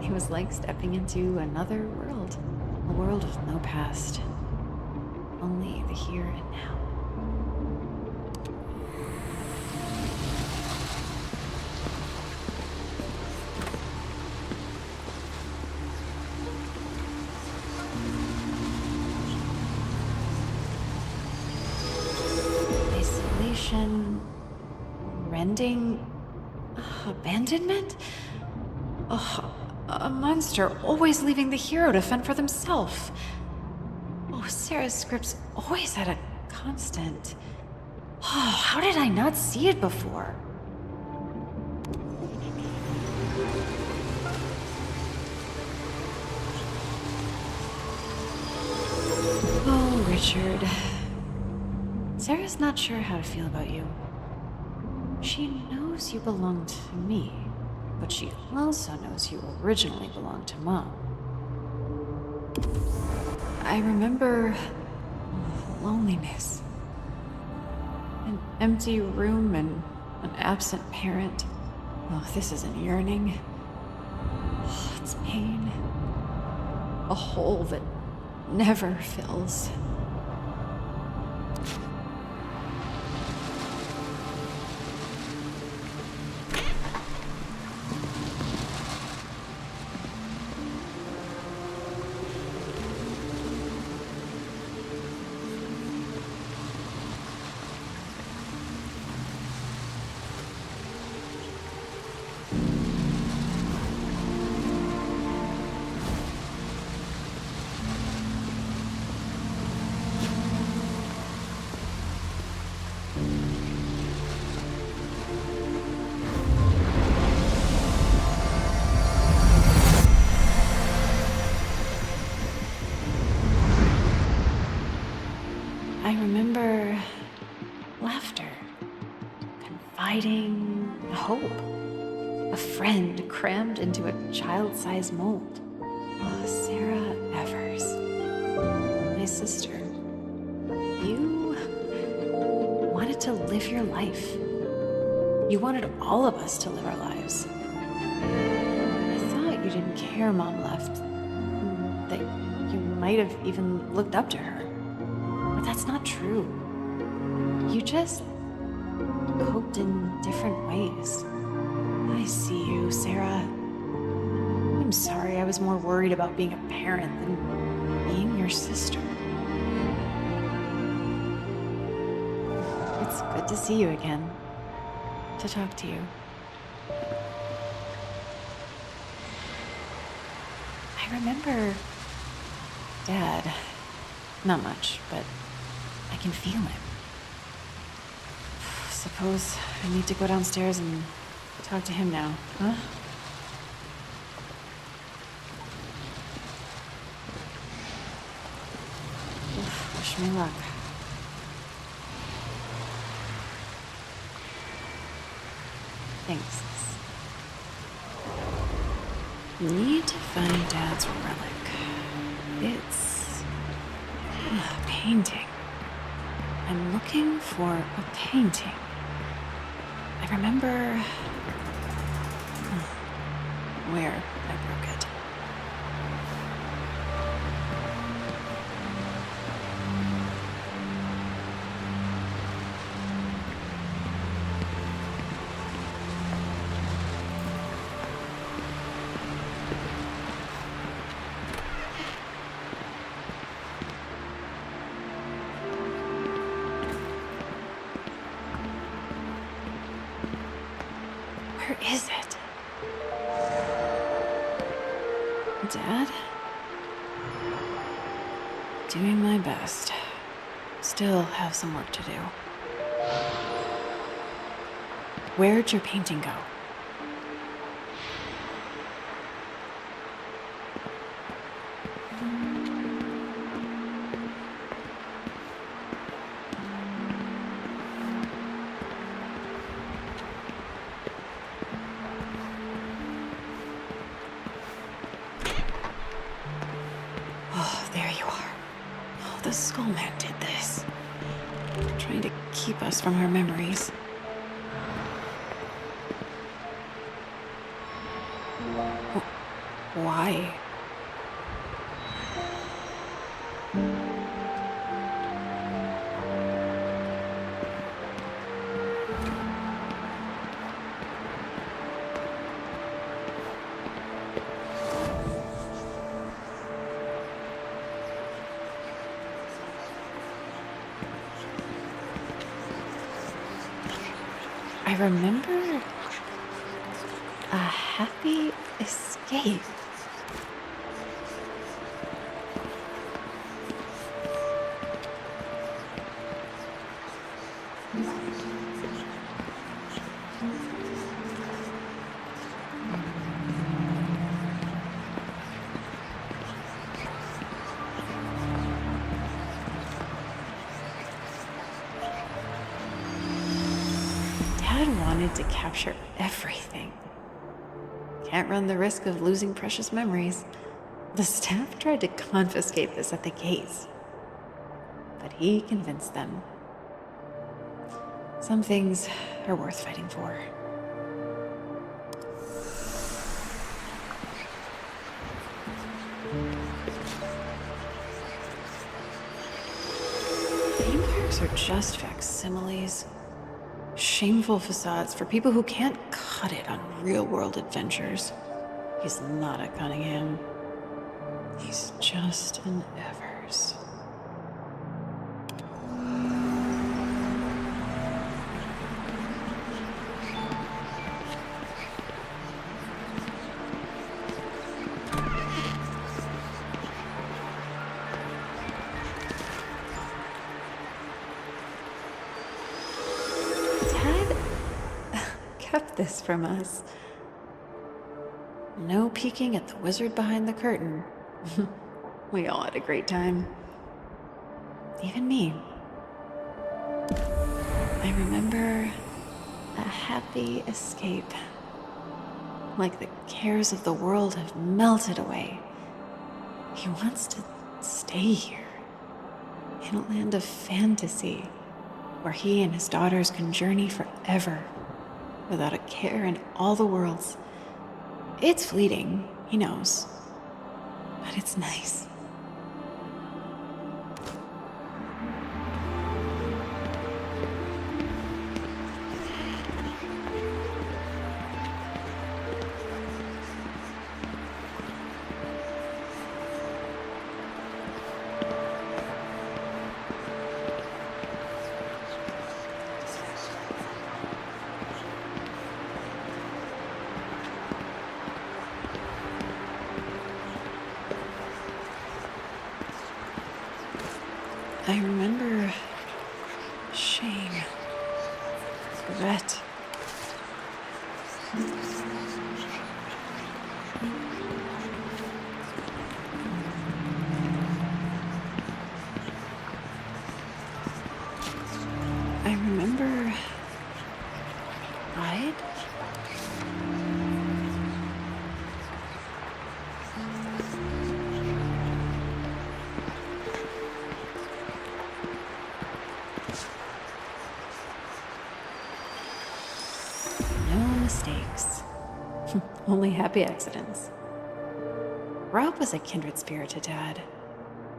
It was like stepping into another world. A world with no past. Only the here and now. Isolation, rending, abandonment? Oh, a monster always leaving the hero to fend for themselves. Oh, Sarah's scripts always had a constant. Oh, how did I not see it before? Oh, Richard. Sarah's not sure how to feel about you. She knows you belong to me, but she also knows you originally belonged to Mom. I remember loneliness. An empty room and an absent parent. Oh, this isn't yearning. Oh, it's pain. A hole that never fills. I remember laughing providing hope. A friend crammed into a child-sized mold. Oh, Sarah Evers. My sister. You wanted to live your life. You wanted all of us to live our lives. I thought you didn't care Mom left. That you might have even looked up to her. But that's not true. You just coped in different ways. I see you, Sarah. I'm sorry I was more worried about being a parent than being your sister. It's good to see you again. To talk to you. I remember Dad. Not much, but I can feel him. Suppose I need to go downstairs and talk to him now, huh? Wish me luck. Thanks. Need to find Dad's relic. It's a painting. I'm looking for a painting. I remember where I broke it. Where is it? Dad? Doing my best. Still have some work to do. Where'd your painting go? There you are. Oh, the Skullman did this. Trying to keep us from our memories. Why? I remember a happy escape. Dad wanted to capture everything. Can't run the risk of losing precious memories. The staff tried to confiscate this at the gates, but he convinced them. Some things are worth fighting for. Vampires are just facsimiles. Shameful facades for people who can't cut it on real-world adventures. He's not a Cunningham. He's just an Evers. Kept this from us. No peeking at the wizard behind the curtain. We all had a great time. Even me. I remember A happy escape. Like the cares of the world have melted away. He wants to stay here. In a land of fantasy, where he and his daughters can journey forever, without a care in all the worlds. It's fleeting, he knows. But it's nice. I remember shame, regret. I remember pride. No mistakes. Only happy accidents. Rob was a kindred spirit to Dad.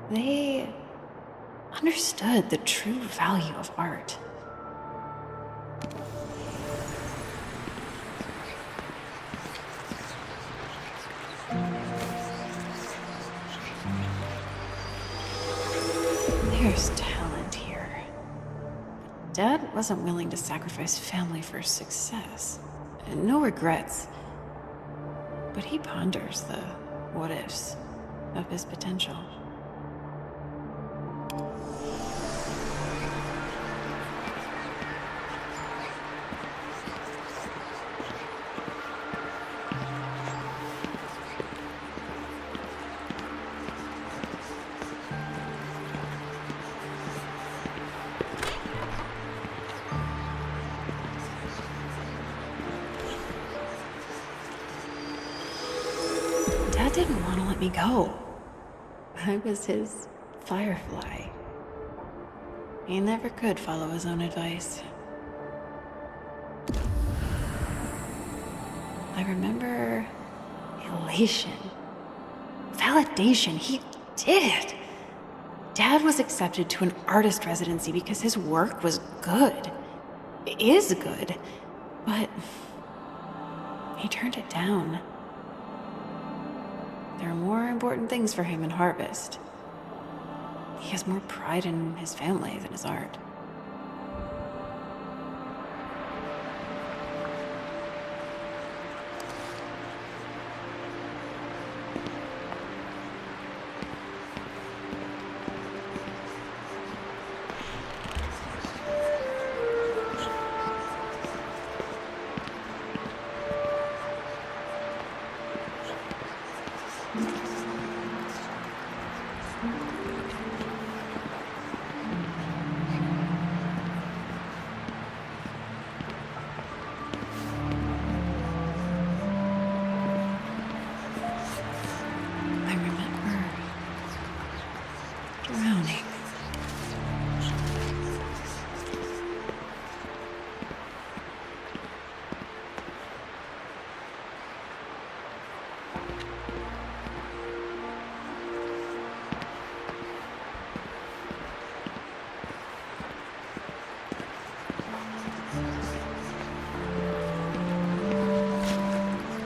They understood the true value of art. There's talent here. Dad wasn't willing to sacrifice family for success. No regrets. But he ponders the what-ifs of his potential. Dad didn't want to let me go. I was his firefly. He never could follow his own advice. I remember elation, validation. He did it. Dad was accepted to an artist residency because his work was good. It is good. But he turned it down. There are more important things for him in Harvest. He has more pride in his family than his art. I remember drowning.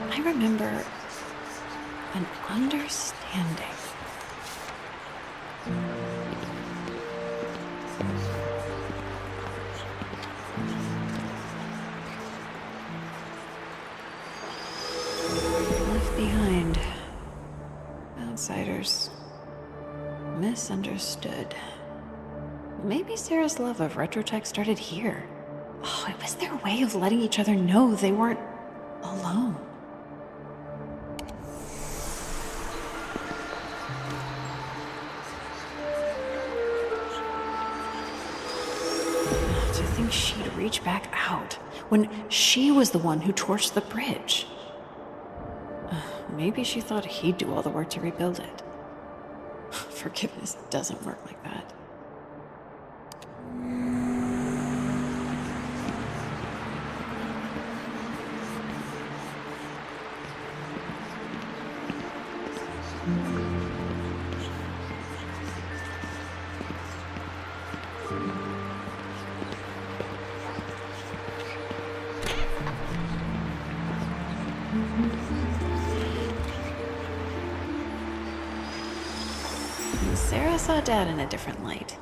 I remember an understanding. Left behind. Outsiders. Misunderstood. Maybe Sarah's love of retrotech started here. Oh, it was their way of letting each other know they weren't alone. To think she'd reach back out when she was the one who torched the bridge. Maybe she thought he'd do all the work to rebuild it. Forgiveness doesn't work like that. Sarah saw Dad in a different light.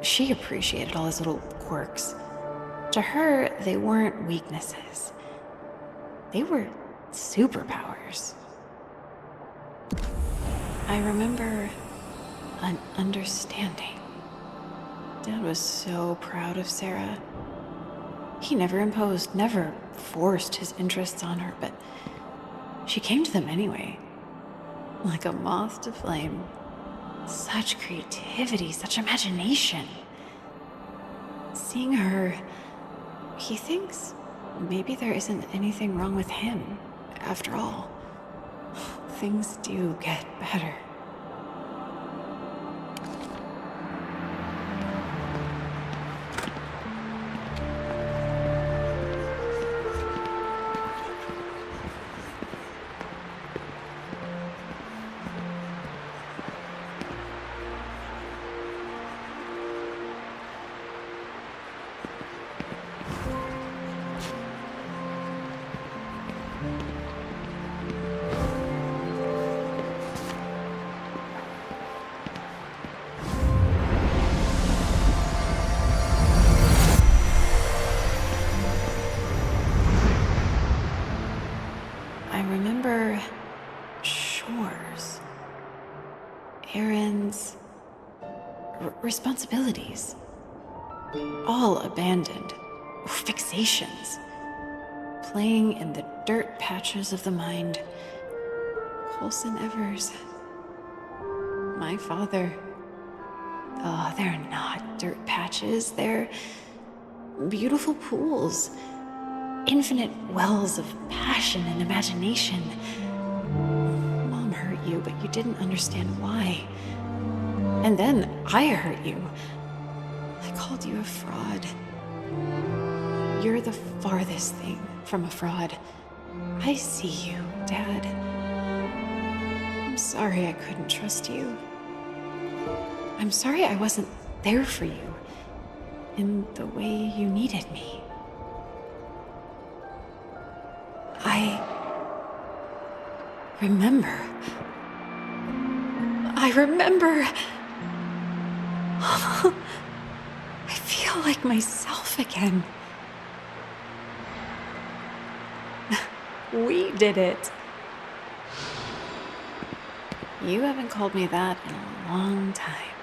She appreciated all his little quirks. To her, they weren't weaknesses. They were superpowers. I remember an understanding. Dad was so proud of Sarah. He never imposed, never forced his interests on her, but she came to them anyway. Like a moth to flame. Such creativity, such imagination. Seeing her, he thinks maybe there isn't anything wrong with him, after all. Things do get better. I remember chores, errands, responsibilities, all abandoned, fixations, playing in the dirt patches of the mind. Colson Evers, my father. Oh, they're not dirt patches, they're beautiful pools. Infinite wells of passion and imagination. Mom hurt you, but you didn't understand why. And then I hurt you. I called you a fraud. You're the farthest thing from a fraud. I see you, Dad. I'm sorry I couldn't trust you. I'm sorry I wasn't there for you in the way you needed me. I remember. I feel like myself again. We did it. You haven't called me that in a long time.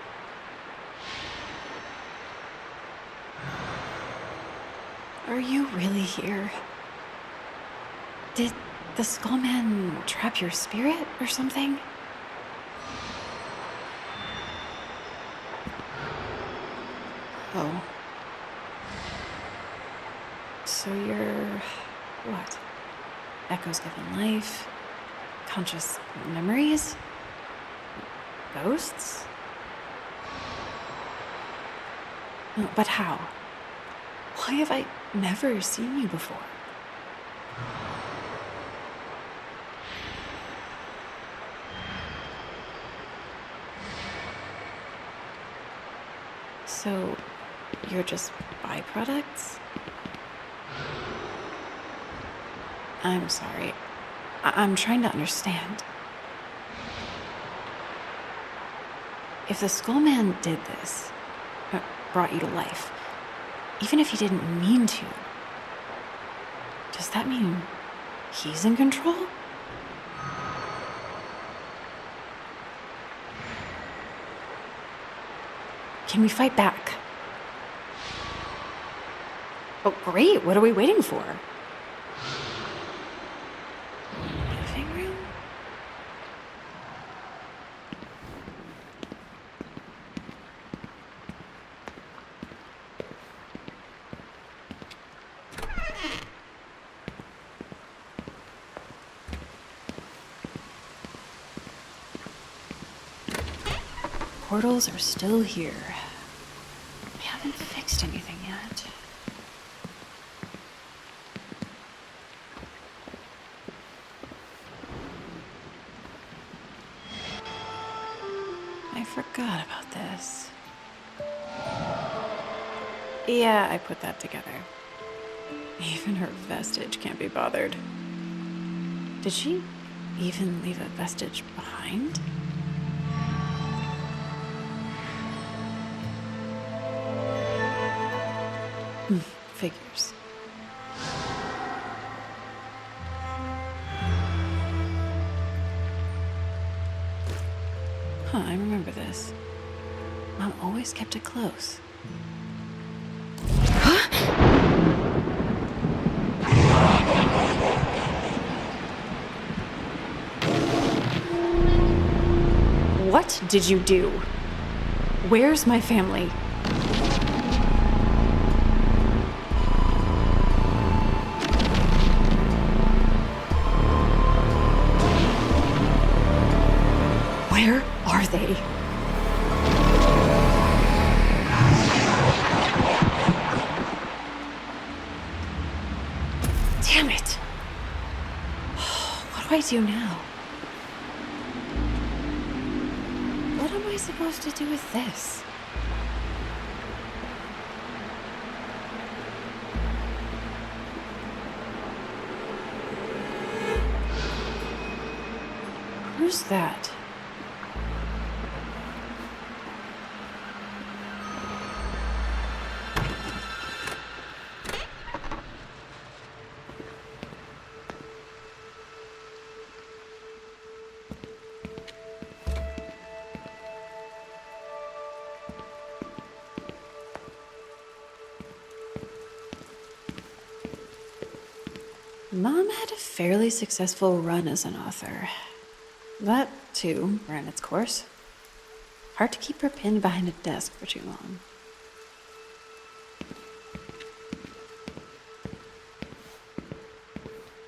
Are you really here? Did the Skullman trap your spirit or something? Oh. So you're... what? Echoes given life? Conscious memories? Ghosts? But how? Why have I never seen you before? So, you're just byproducts? I'm sorry. I'm trying to understand. If the Skullman did this, brought you to life, even if he didn't mean to, does that mean he's in control? Can we fight back? Oh, great. What are we waiting for? Living room? portals are still here. I haven't fixed anything yet. I forgot about this. Yeah, I put that together. Even her vestige can't be bothered. Did she even leave a vestige behind? Figures. Huh, I remember this. Mom always kept it close. What did you do? Where's my family? Where are they? Damn it! What do I do now? What am I supposed to do with this? Who's that? Mom had a fairly successful run as an author. That, too, ran its course. Hard to keep her pinned behind a desk for too long.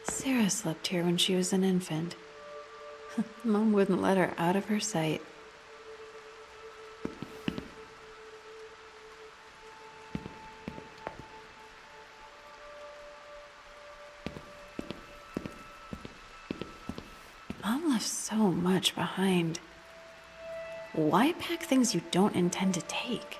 Sarah slept here when she was an infant. Mom wouldn't let her out of her sight. Mom left so much behind. Why pack things you don't intend to take?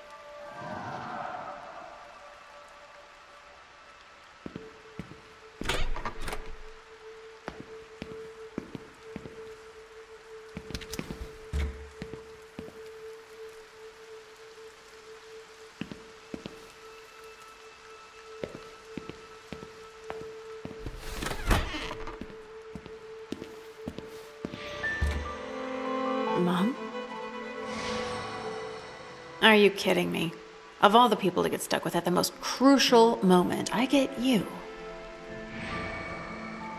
Mom? Are you kidding me? Of all the people to get stuck with at the most crucial moment, I get you.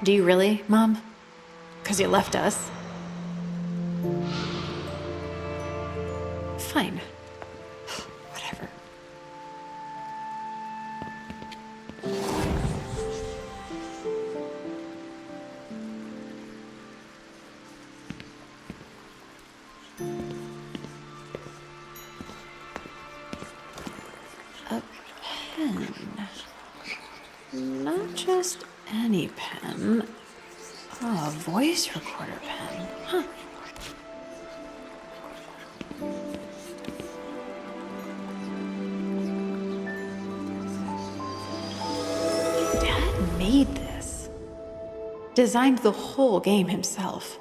Do you really, Mom? 'Cause you left us. Fine. Whatever. A pen. Not just any pen. Oh, a voice recorder pen. Huh. Dad made this. Designed the whole game himself.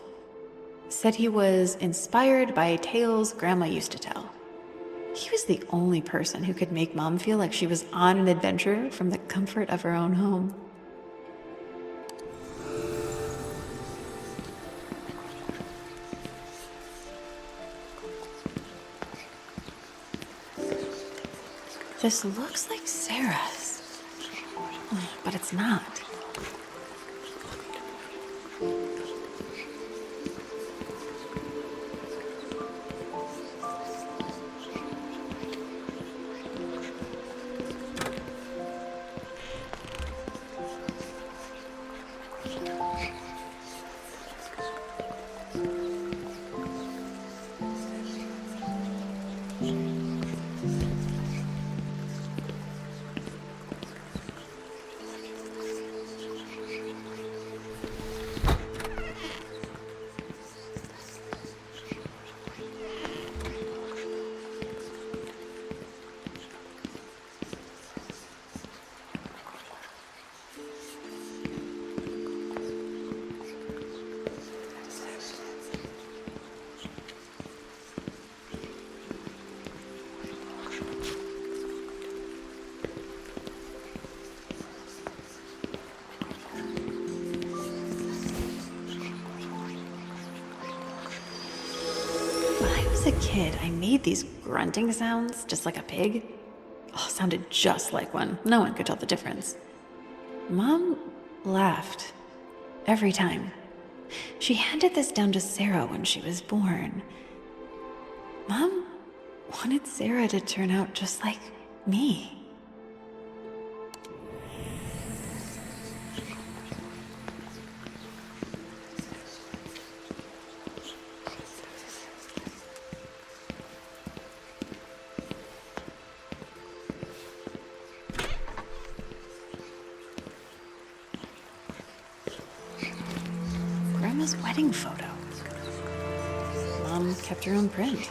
Said he was inspired by tales Grandma used to tell. He was the only person who could make Mom feel like she was on an adventure from the comfort of her own home. This looks like Sarah's, but it's not. When I was a kid, I made these grunting sounds, just like a pig. Oh, sounded just like one. No one could tell the difference. Mom laughed every time. She handed this down to Sarah when she was born. Mom wanted Sarah to turn out just like me. Grandma's wedding photo. Mom kept her own print.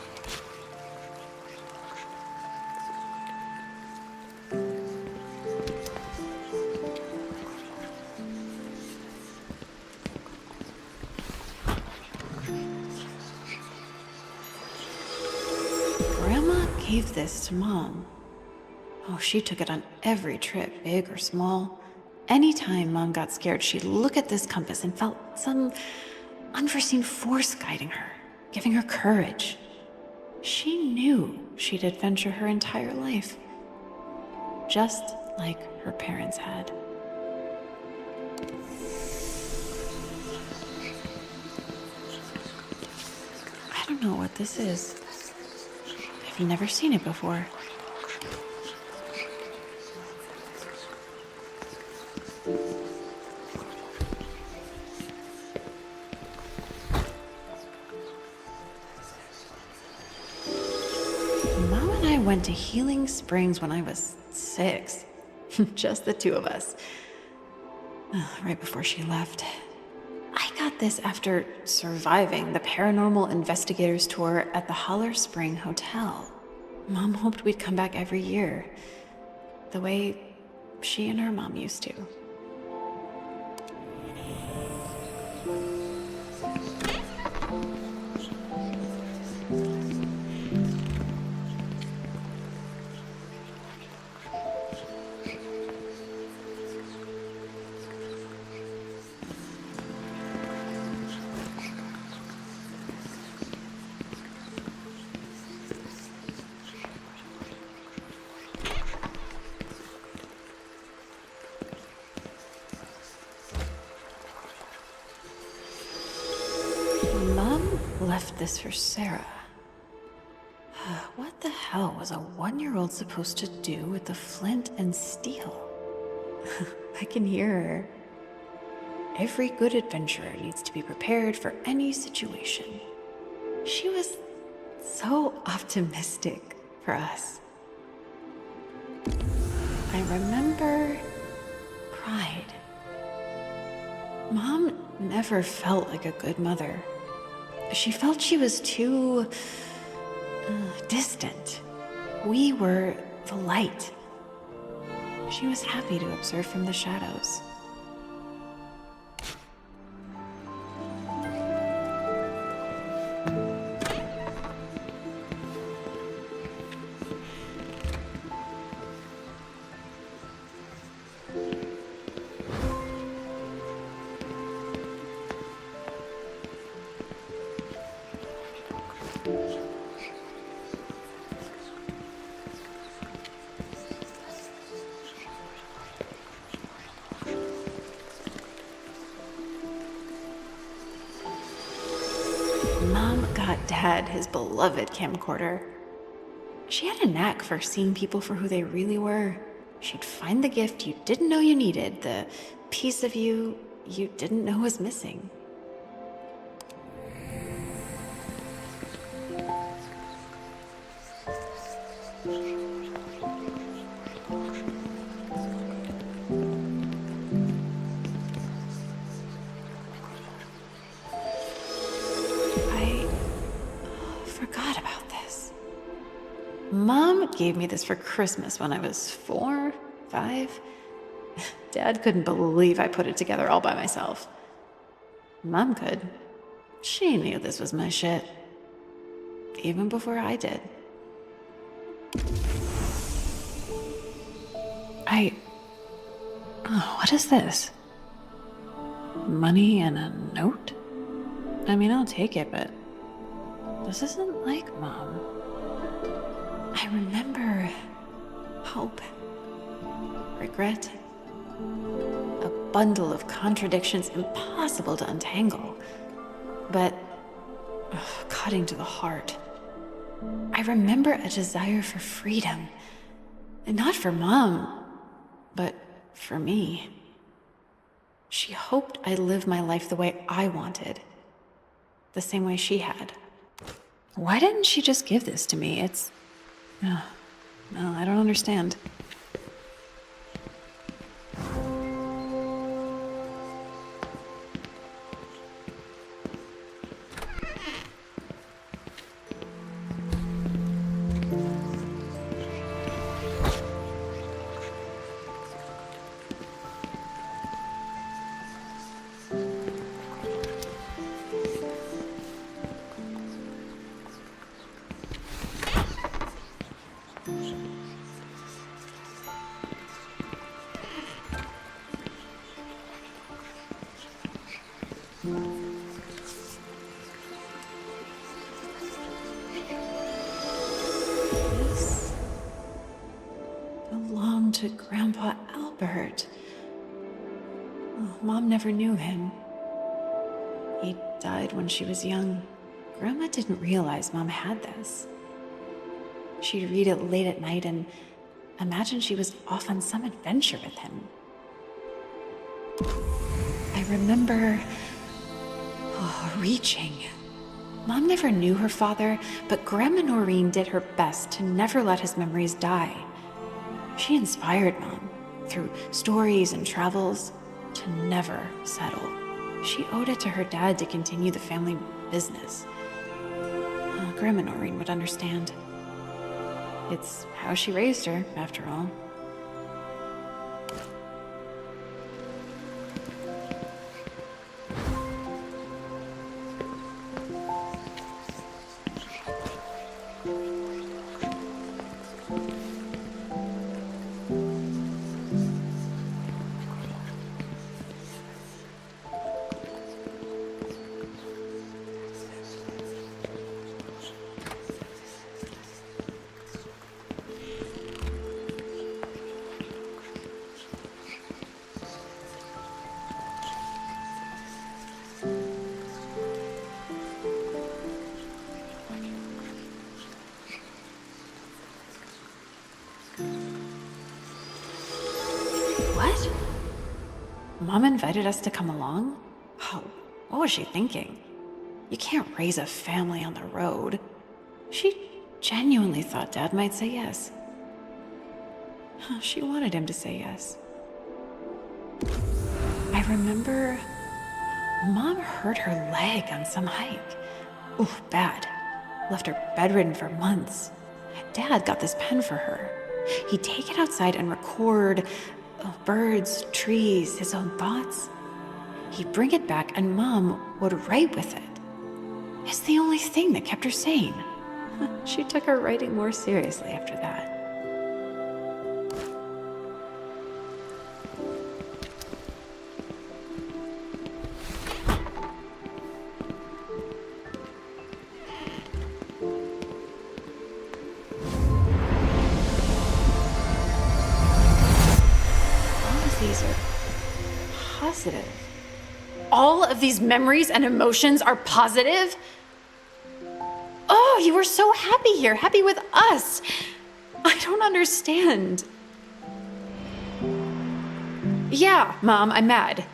Grandma gave this to Mom. Oh, she took it on every trip, big or small. Anytime Mom got scared, she'd look at this compass and felt some unforeseen force guiding her, giving her courage. She knew she'd adventure her entire life, just like her parents had. I don't know what this is. I've never seen it before. Mom and I went to Healing Springs when I was 6. Just the two of us. Right before she left. I got this after surviving the paranormal investigators tour at the Holler Spring Hotel. Mom hoped we'd come back every year, the way she and her mom used to. Mom left this for Sarah. What the hell was a 1-year-old supposed to do with the flint and steel? I can hear her. Every good adventurer needs to be prepared for any situation. She was so optimistic for us. I remember pride. Mom never felt like a good mother. She felt she was too distant. We were the light. She was happy to observe from the shadows. Mom got Dad his beloved camcorder. She had a knack for seeing people for who they really were. She'd find the gift you didn't know you needed, the piece of you you didn't know was missing. Mom gave me this for Christmas when I was 4, 5. Dad couldn't believe I put it together all by myself. Mom could. She knew this was my shit. Even before I did. Oh, what is this? Money and a note? I mean, I'll take it, but this isn't like Mom. I remember hope, regret, a bundle of contradictions impossible to untangle, but cutting to the heart. I remember a desire for freedom, and not for Mom, but for me. She hoped I'd live my life the way I wanted, the same way she had. Why didn't she just give this to me? No, I don't understand. This belonged to Grandpa Albert. Oh, Mom never knew him. He died when she was young. Grandma didn't realize Mom had this. She'd read it late at night and imagine she was off on some adventure with him. I remember reaching. Mom never knew her father, but Grandma Noreen did her best to never let his memories die. She inspired Mom through stories and travels to never settle. She owed it to her dad to continue the family business. Grandma Noreen would understand. It's how she raised her, after all. What? Mom invited us to come along? Oh, what was she thinking? You can't raise a family on the road. She genuinely thought Dad might say yes. She wanted him to say yes. I remember Mom hurt her leg on some hike. Ooh, bad. Left her bedridden for months. Dad got this pen for her. He'd take it outside and record birds, trees, his own thoughts. He'd bring it back and Mom would write with it. It's the only thing that kept her sane. She took her writing more seriously after that. These are positive. All of these memories and emotions are positive? Oh, you were so happy here, happy with us. I don't understand. Yeah, Mom, I'm mad.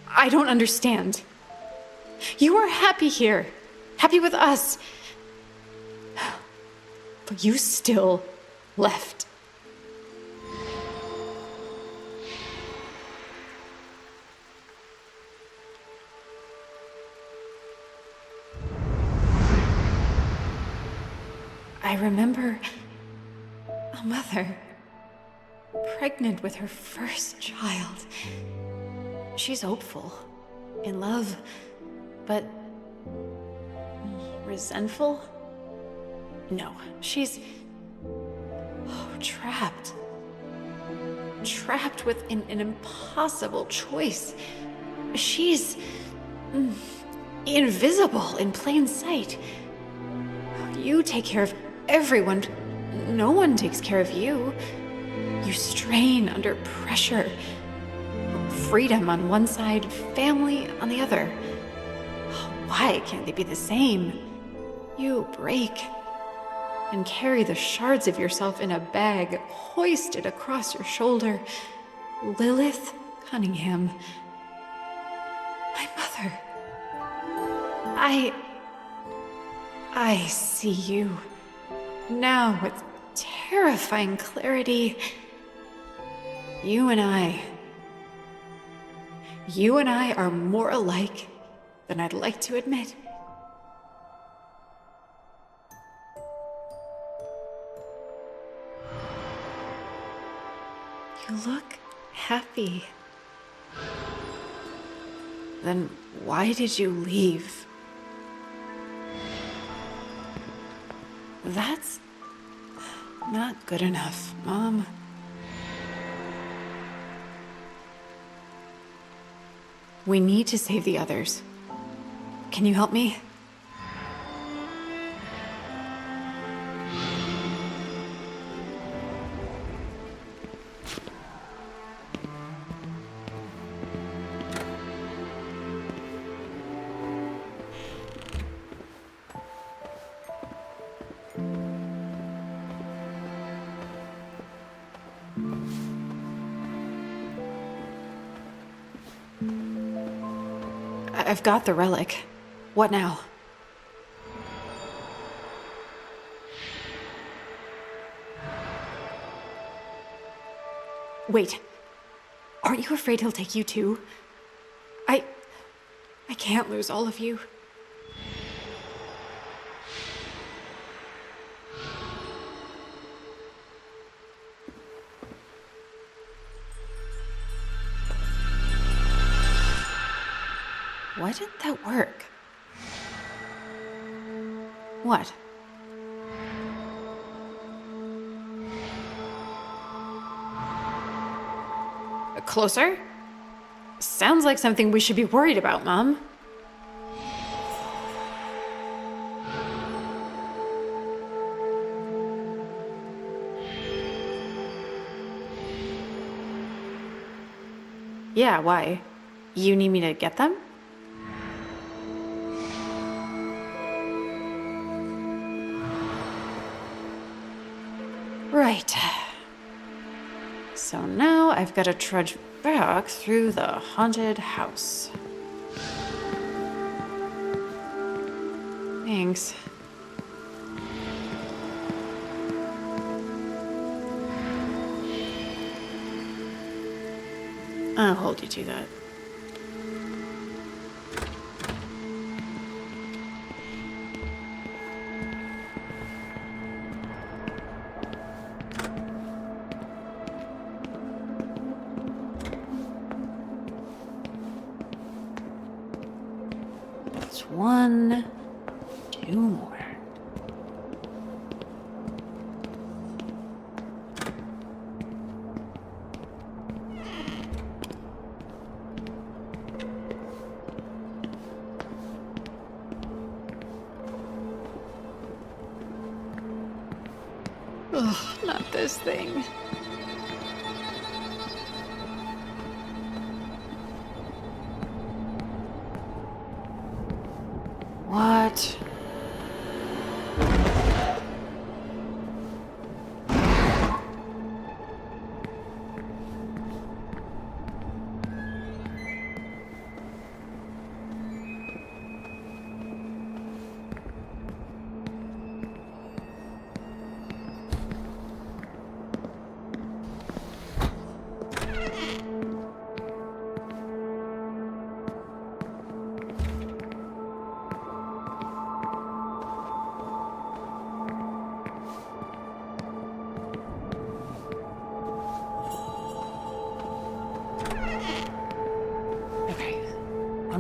I don't understand. You were happy here, happy with us. But you still left. I remember A mother, pregnant with her first child. She's hopeful, in love, but resentful? No, she's trapped. Trapped with an impossible choice. She's invisible in plain sight. You take care of everyone. No one takes care of you. You strain under pressure. Freedom on one side, family on the other. Why can't they be the same? You break and carry the shards of yourself in a bag hoisted across your shoulder. Lilith Cunningham. My mother. I see you. Now with terrifying clarity. You and I are more alike than I'd like to admit. You look happy. Then why did you leave? That's not good enough, Mom. We need to save the others. Can you help me? I've got the relic. What now? Wait. Aren't you afraid he'll take you too? I can't lose all of you. Why didn't that work? What? Closer? Sounds like something we should be worried about, Mom. Yeah, why? You need me to get them? Right. So now I've got to trudge back through the haunted house. Thanks. I'll hold you to that. It's 1, 2 more. Ugh, not this thing. What?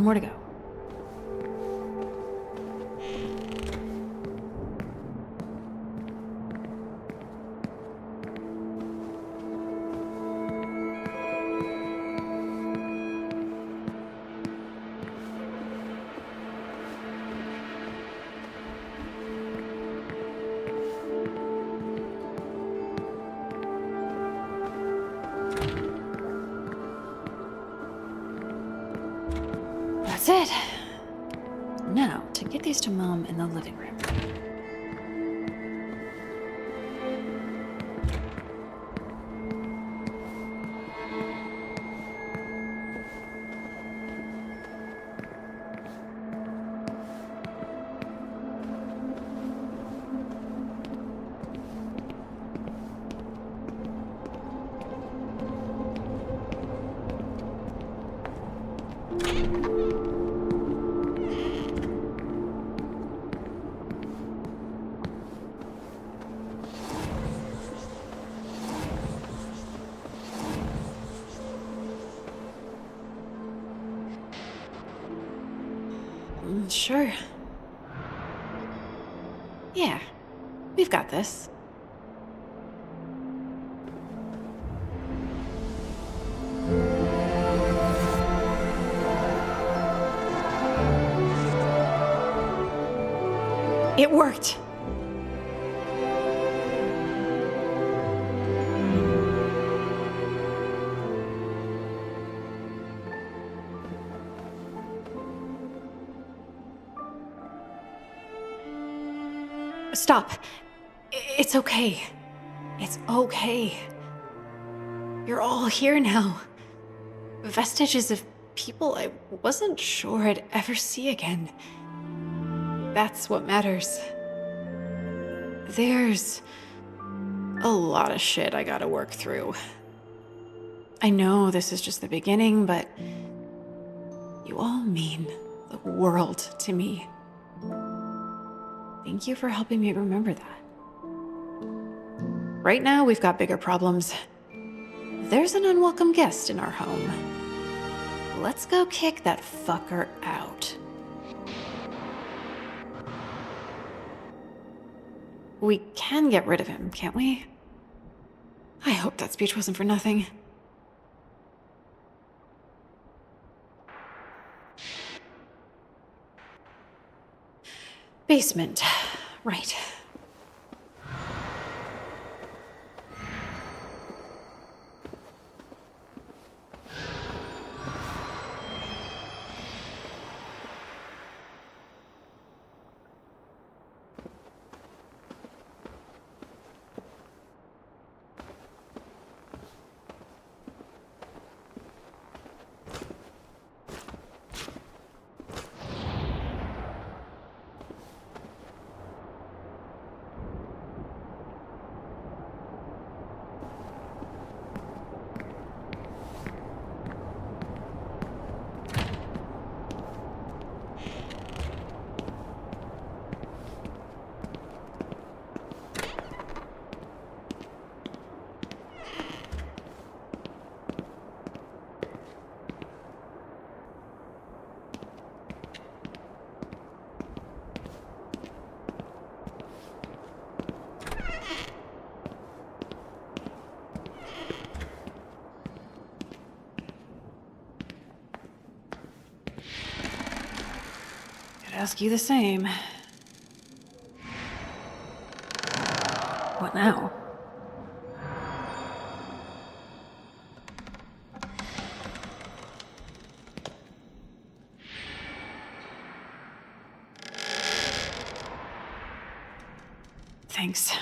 one more to go. That's it. Now, to get these to Mom in the living room. Sure. Yeah, we've got this. It worked. Stop. It's okay. It's okay. You're all here now. Vestiges of people I wasn't sure I'd ever see again. That's what matters. There's a lot of shit I gotta work through. I know this is just the beginning, but you all mean the world to me. Thank you for helping me remember that. Right now, we've got bigger problems. There's an unwelcome guest in our home. Let's go kick that fucker out. We can get rid of him, can't we? I hope that speech wasn't for nothing. Basement. Right. Ask you the same. What now? Thanks.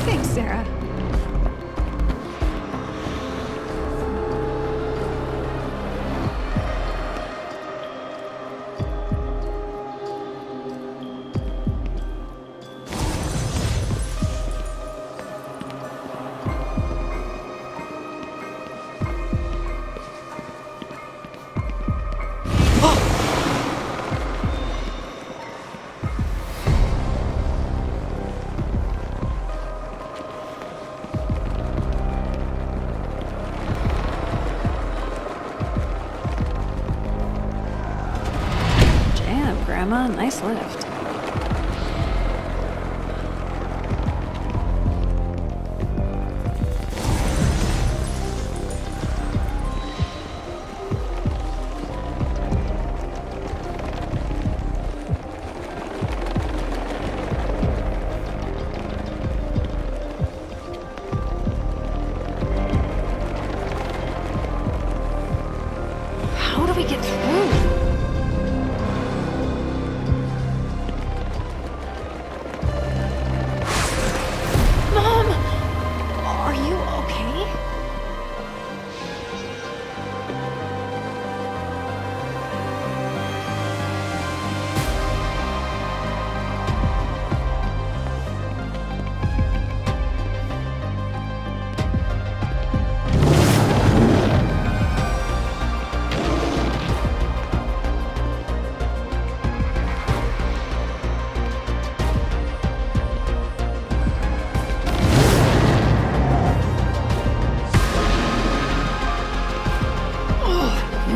Thanks, Sarah. Grandma, nice lift. How do we get through?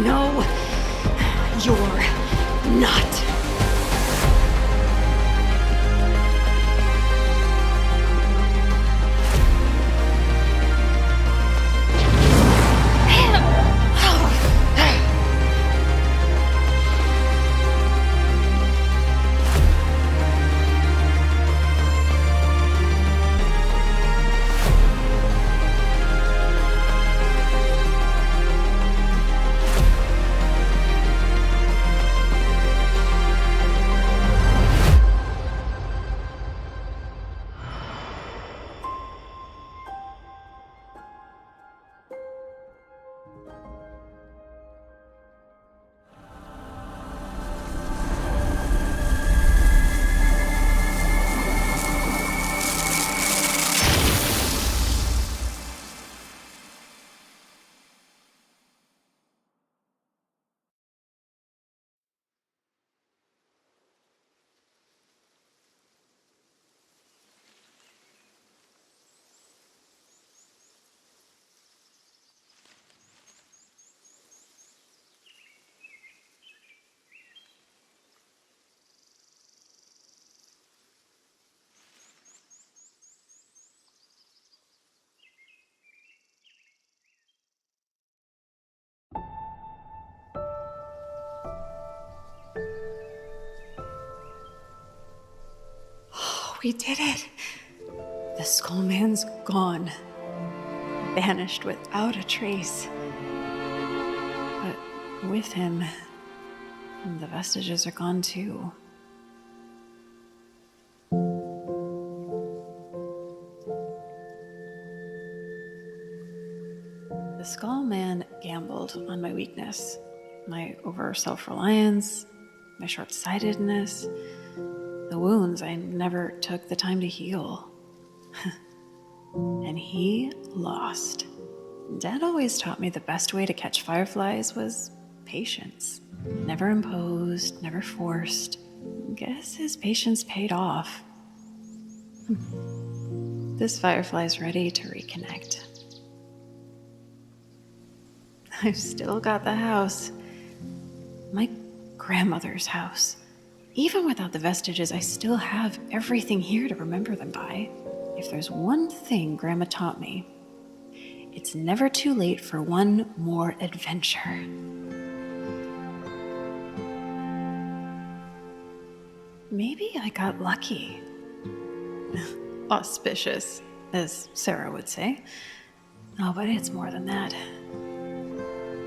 No, you're not. We did it. The Skullman's gone. Vanished without a trace. But with him, the vestiges are gone too. The Skullman gambled on my weakness, my over self-reliance, my short-sightedness, the wounds I never took the time to heal. And he lost. Dad always taught me the best way to catch fireflies was patience. Never imposed, never forced. Guess his patience paid off. This firefly's ready to reconnect. I've still got the house. My grandmother's house. Even without the vestiges, I still have everything here to remember them by. If there's one thing Grandma taught me, it's never too late for one more adventure. Maybe I got lucky. Auspicious, as Sarah would say. Oh, but it's more than that.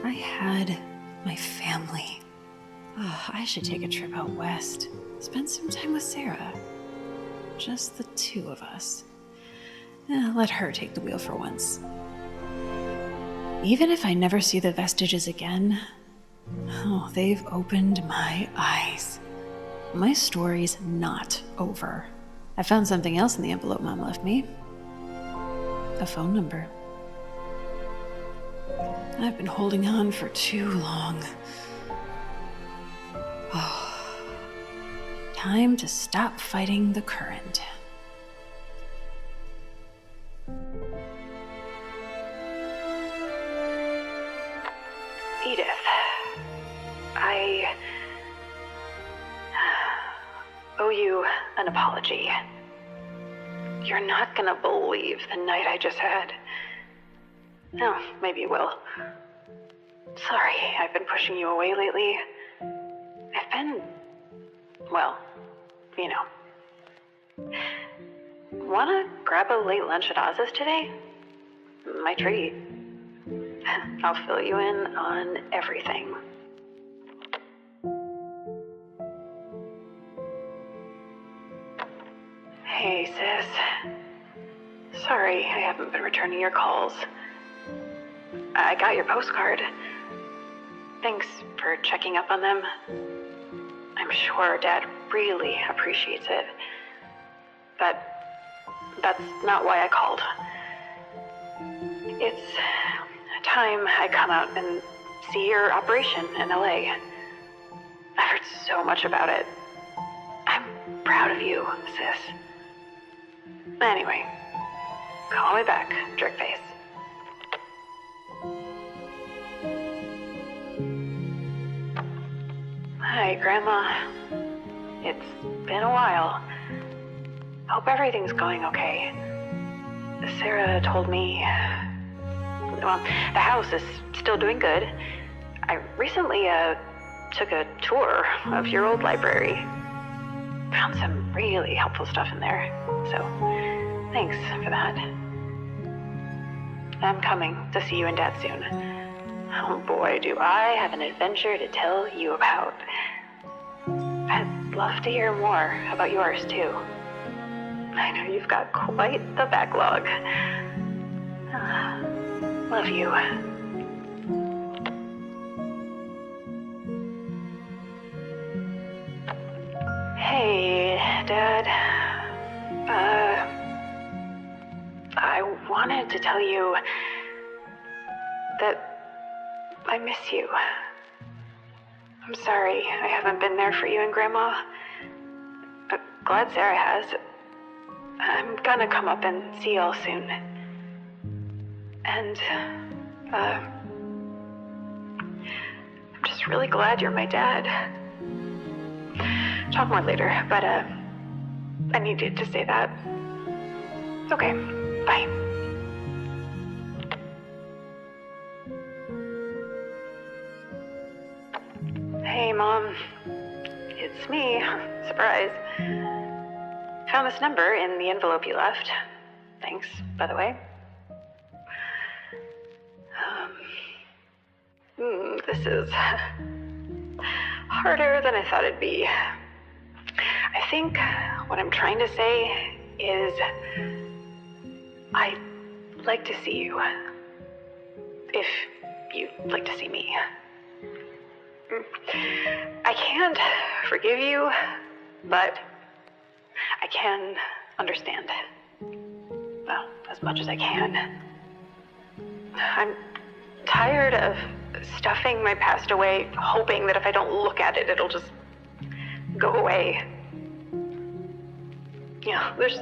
I had my family. Oh, I should take a trip out west. Spend some time with Sarah. Just the two of us. Let her take the wheel for once. Even if I never see the vestiges again, they've opened my eyes. My story's not over. I found something else in the envelope Mom left me. A phone number. I've been holding on for too long. Time to stop fighting the current. Edith, I owe you an apology. You're not gonna believe the night I just had. No, maybe you will. Sorry, I've been pushing you away lately. I've been, well, you know. Wanna grab a late lunch at Oz's today? My treat. I'll fill you in on everything. Hey, sis. Sorry, I haven't been returning your calls. I got your postcard. Thanks for checking up on them. I'm sure Dad really appreciates it. But that's not why I called. It's time I come out and see your operation in LA. I've heard so much about it. I'm proud of you, sis. Anyway, call me back, jerkface. Hi, Grandma. It's been a while. Hope everything's going okay. Sarah told me... Well, the house is still doing good. I recently, took a tour of your old library. Found some really helpful stuff in there. So, thanks for that. I'm coming to see you and Dad soon. Oh boy, do I have an adventure to tell you about. I'd love to hear more about yours, too. I know you've got quite the backlog. Love you. Hey, Dad. I wanted to tell you that I miss you. I'm sorry I haven't been there for you and Grandma. Glad Sarah has. I'm gonna come up and see y'all soon. And, I'm just really glad you're my dad. Talk more later, but, I needed to say that. Okay, bye. Hey, Mom. It's me. Surprise. Found this number in the envelope you left. Thanks, by the way. This is harder than I thought it'd be. I think what I'm trying to say is I'd like to see you. If you'd like to see me. I can't forgive you, but I can understand. Well, as much as I can. I'm tired of stuffing my past away, hoping that if I don't look at it, it'll just go away. You know, there's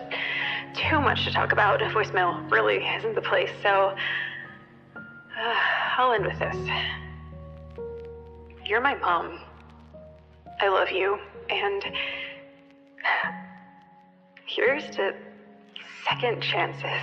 too much to talk about. Voicemail really isn't the place, so I'll end with this. You're my mom. I love you, and here's to second chances.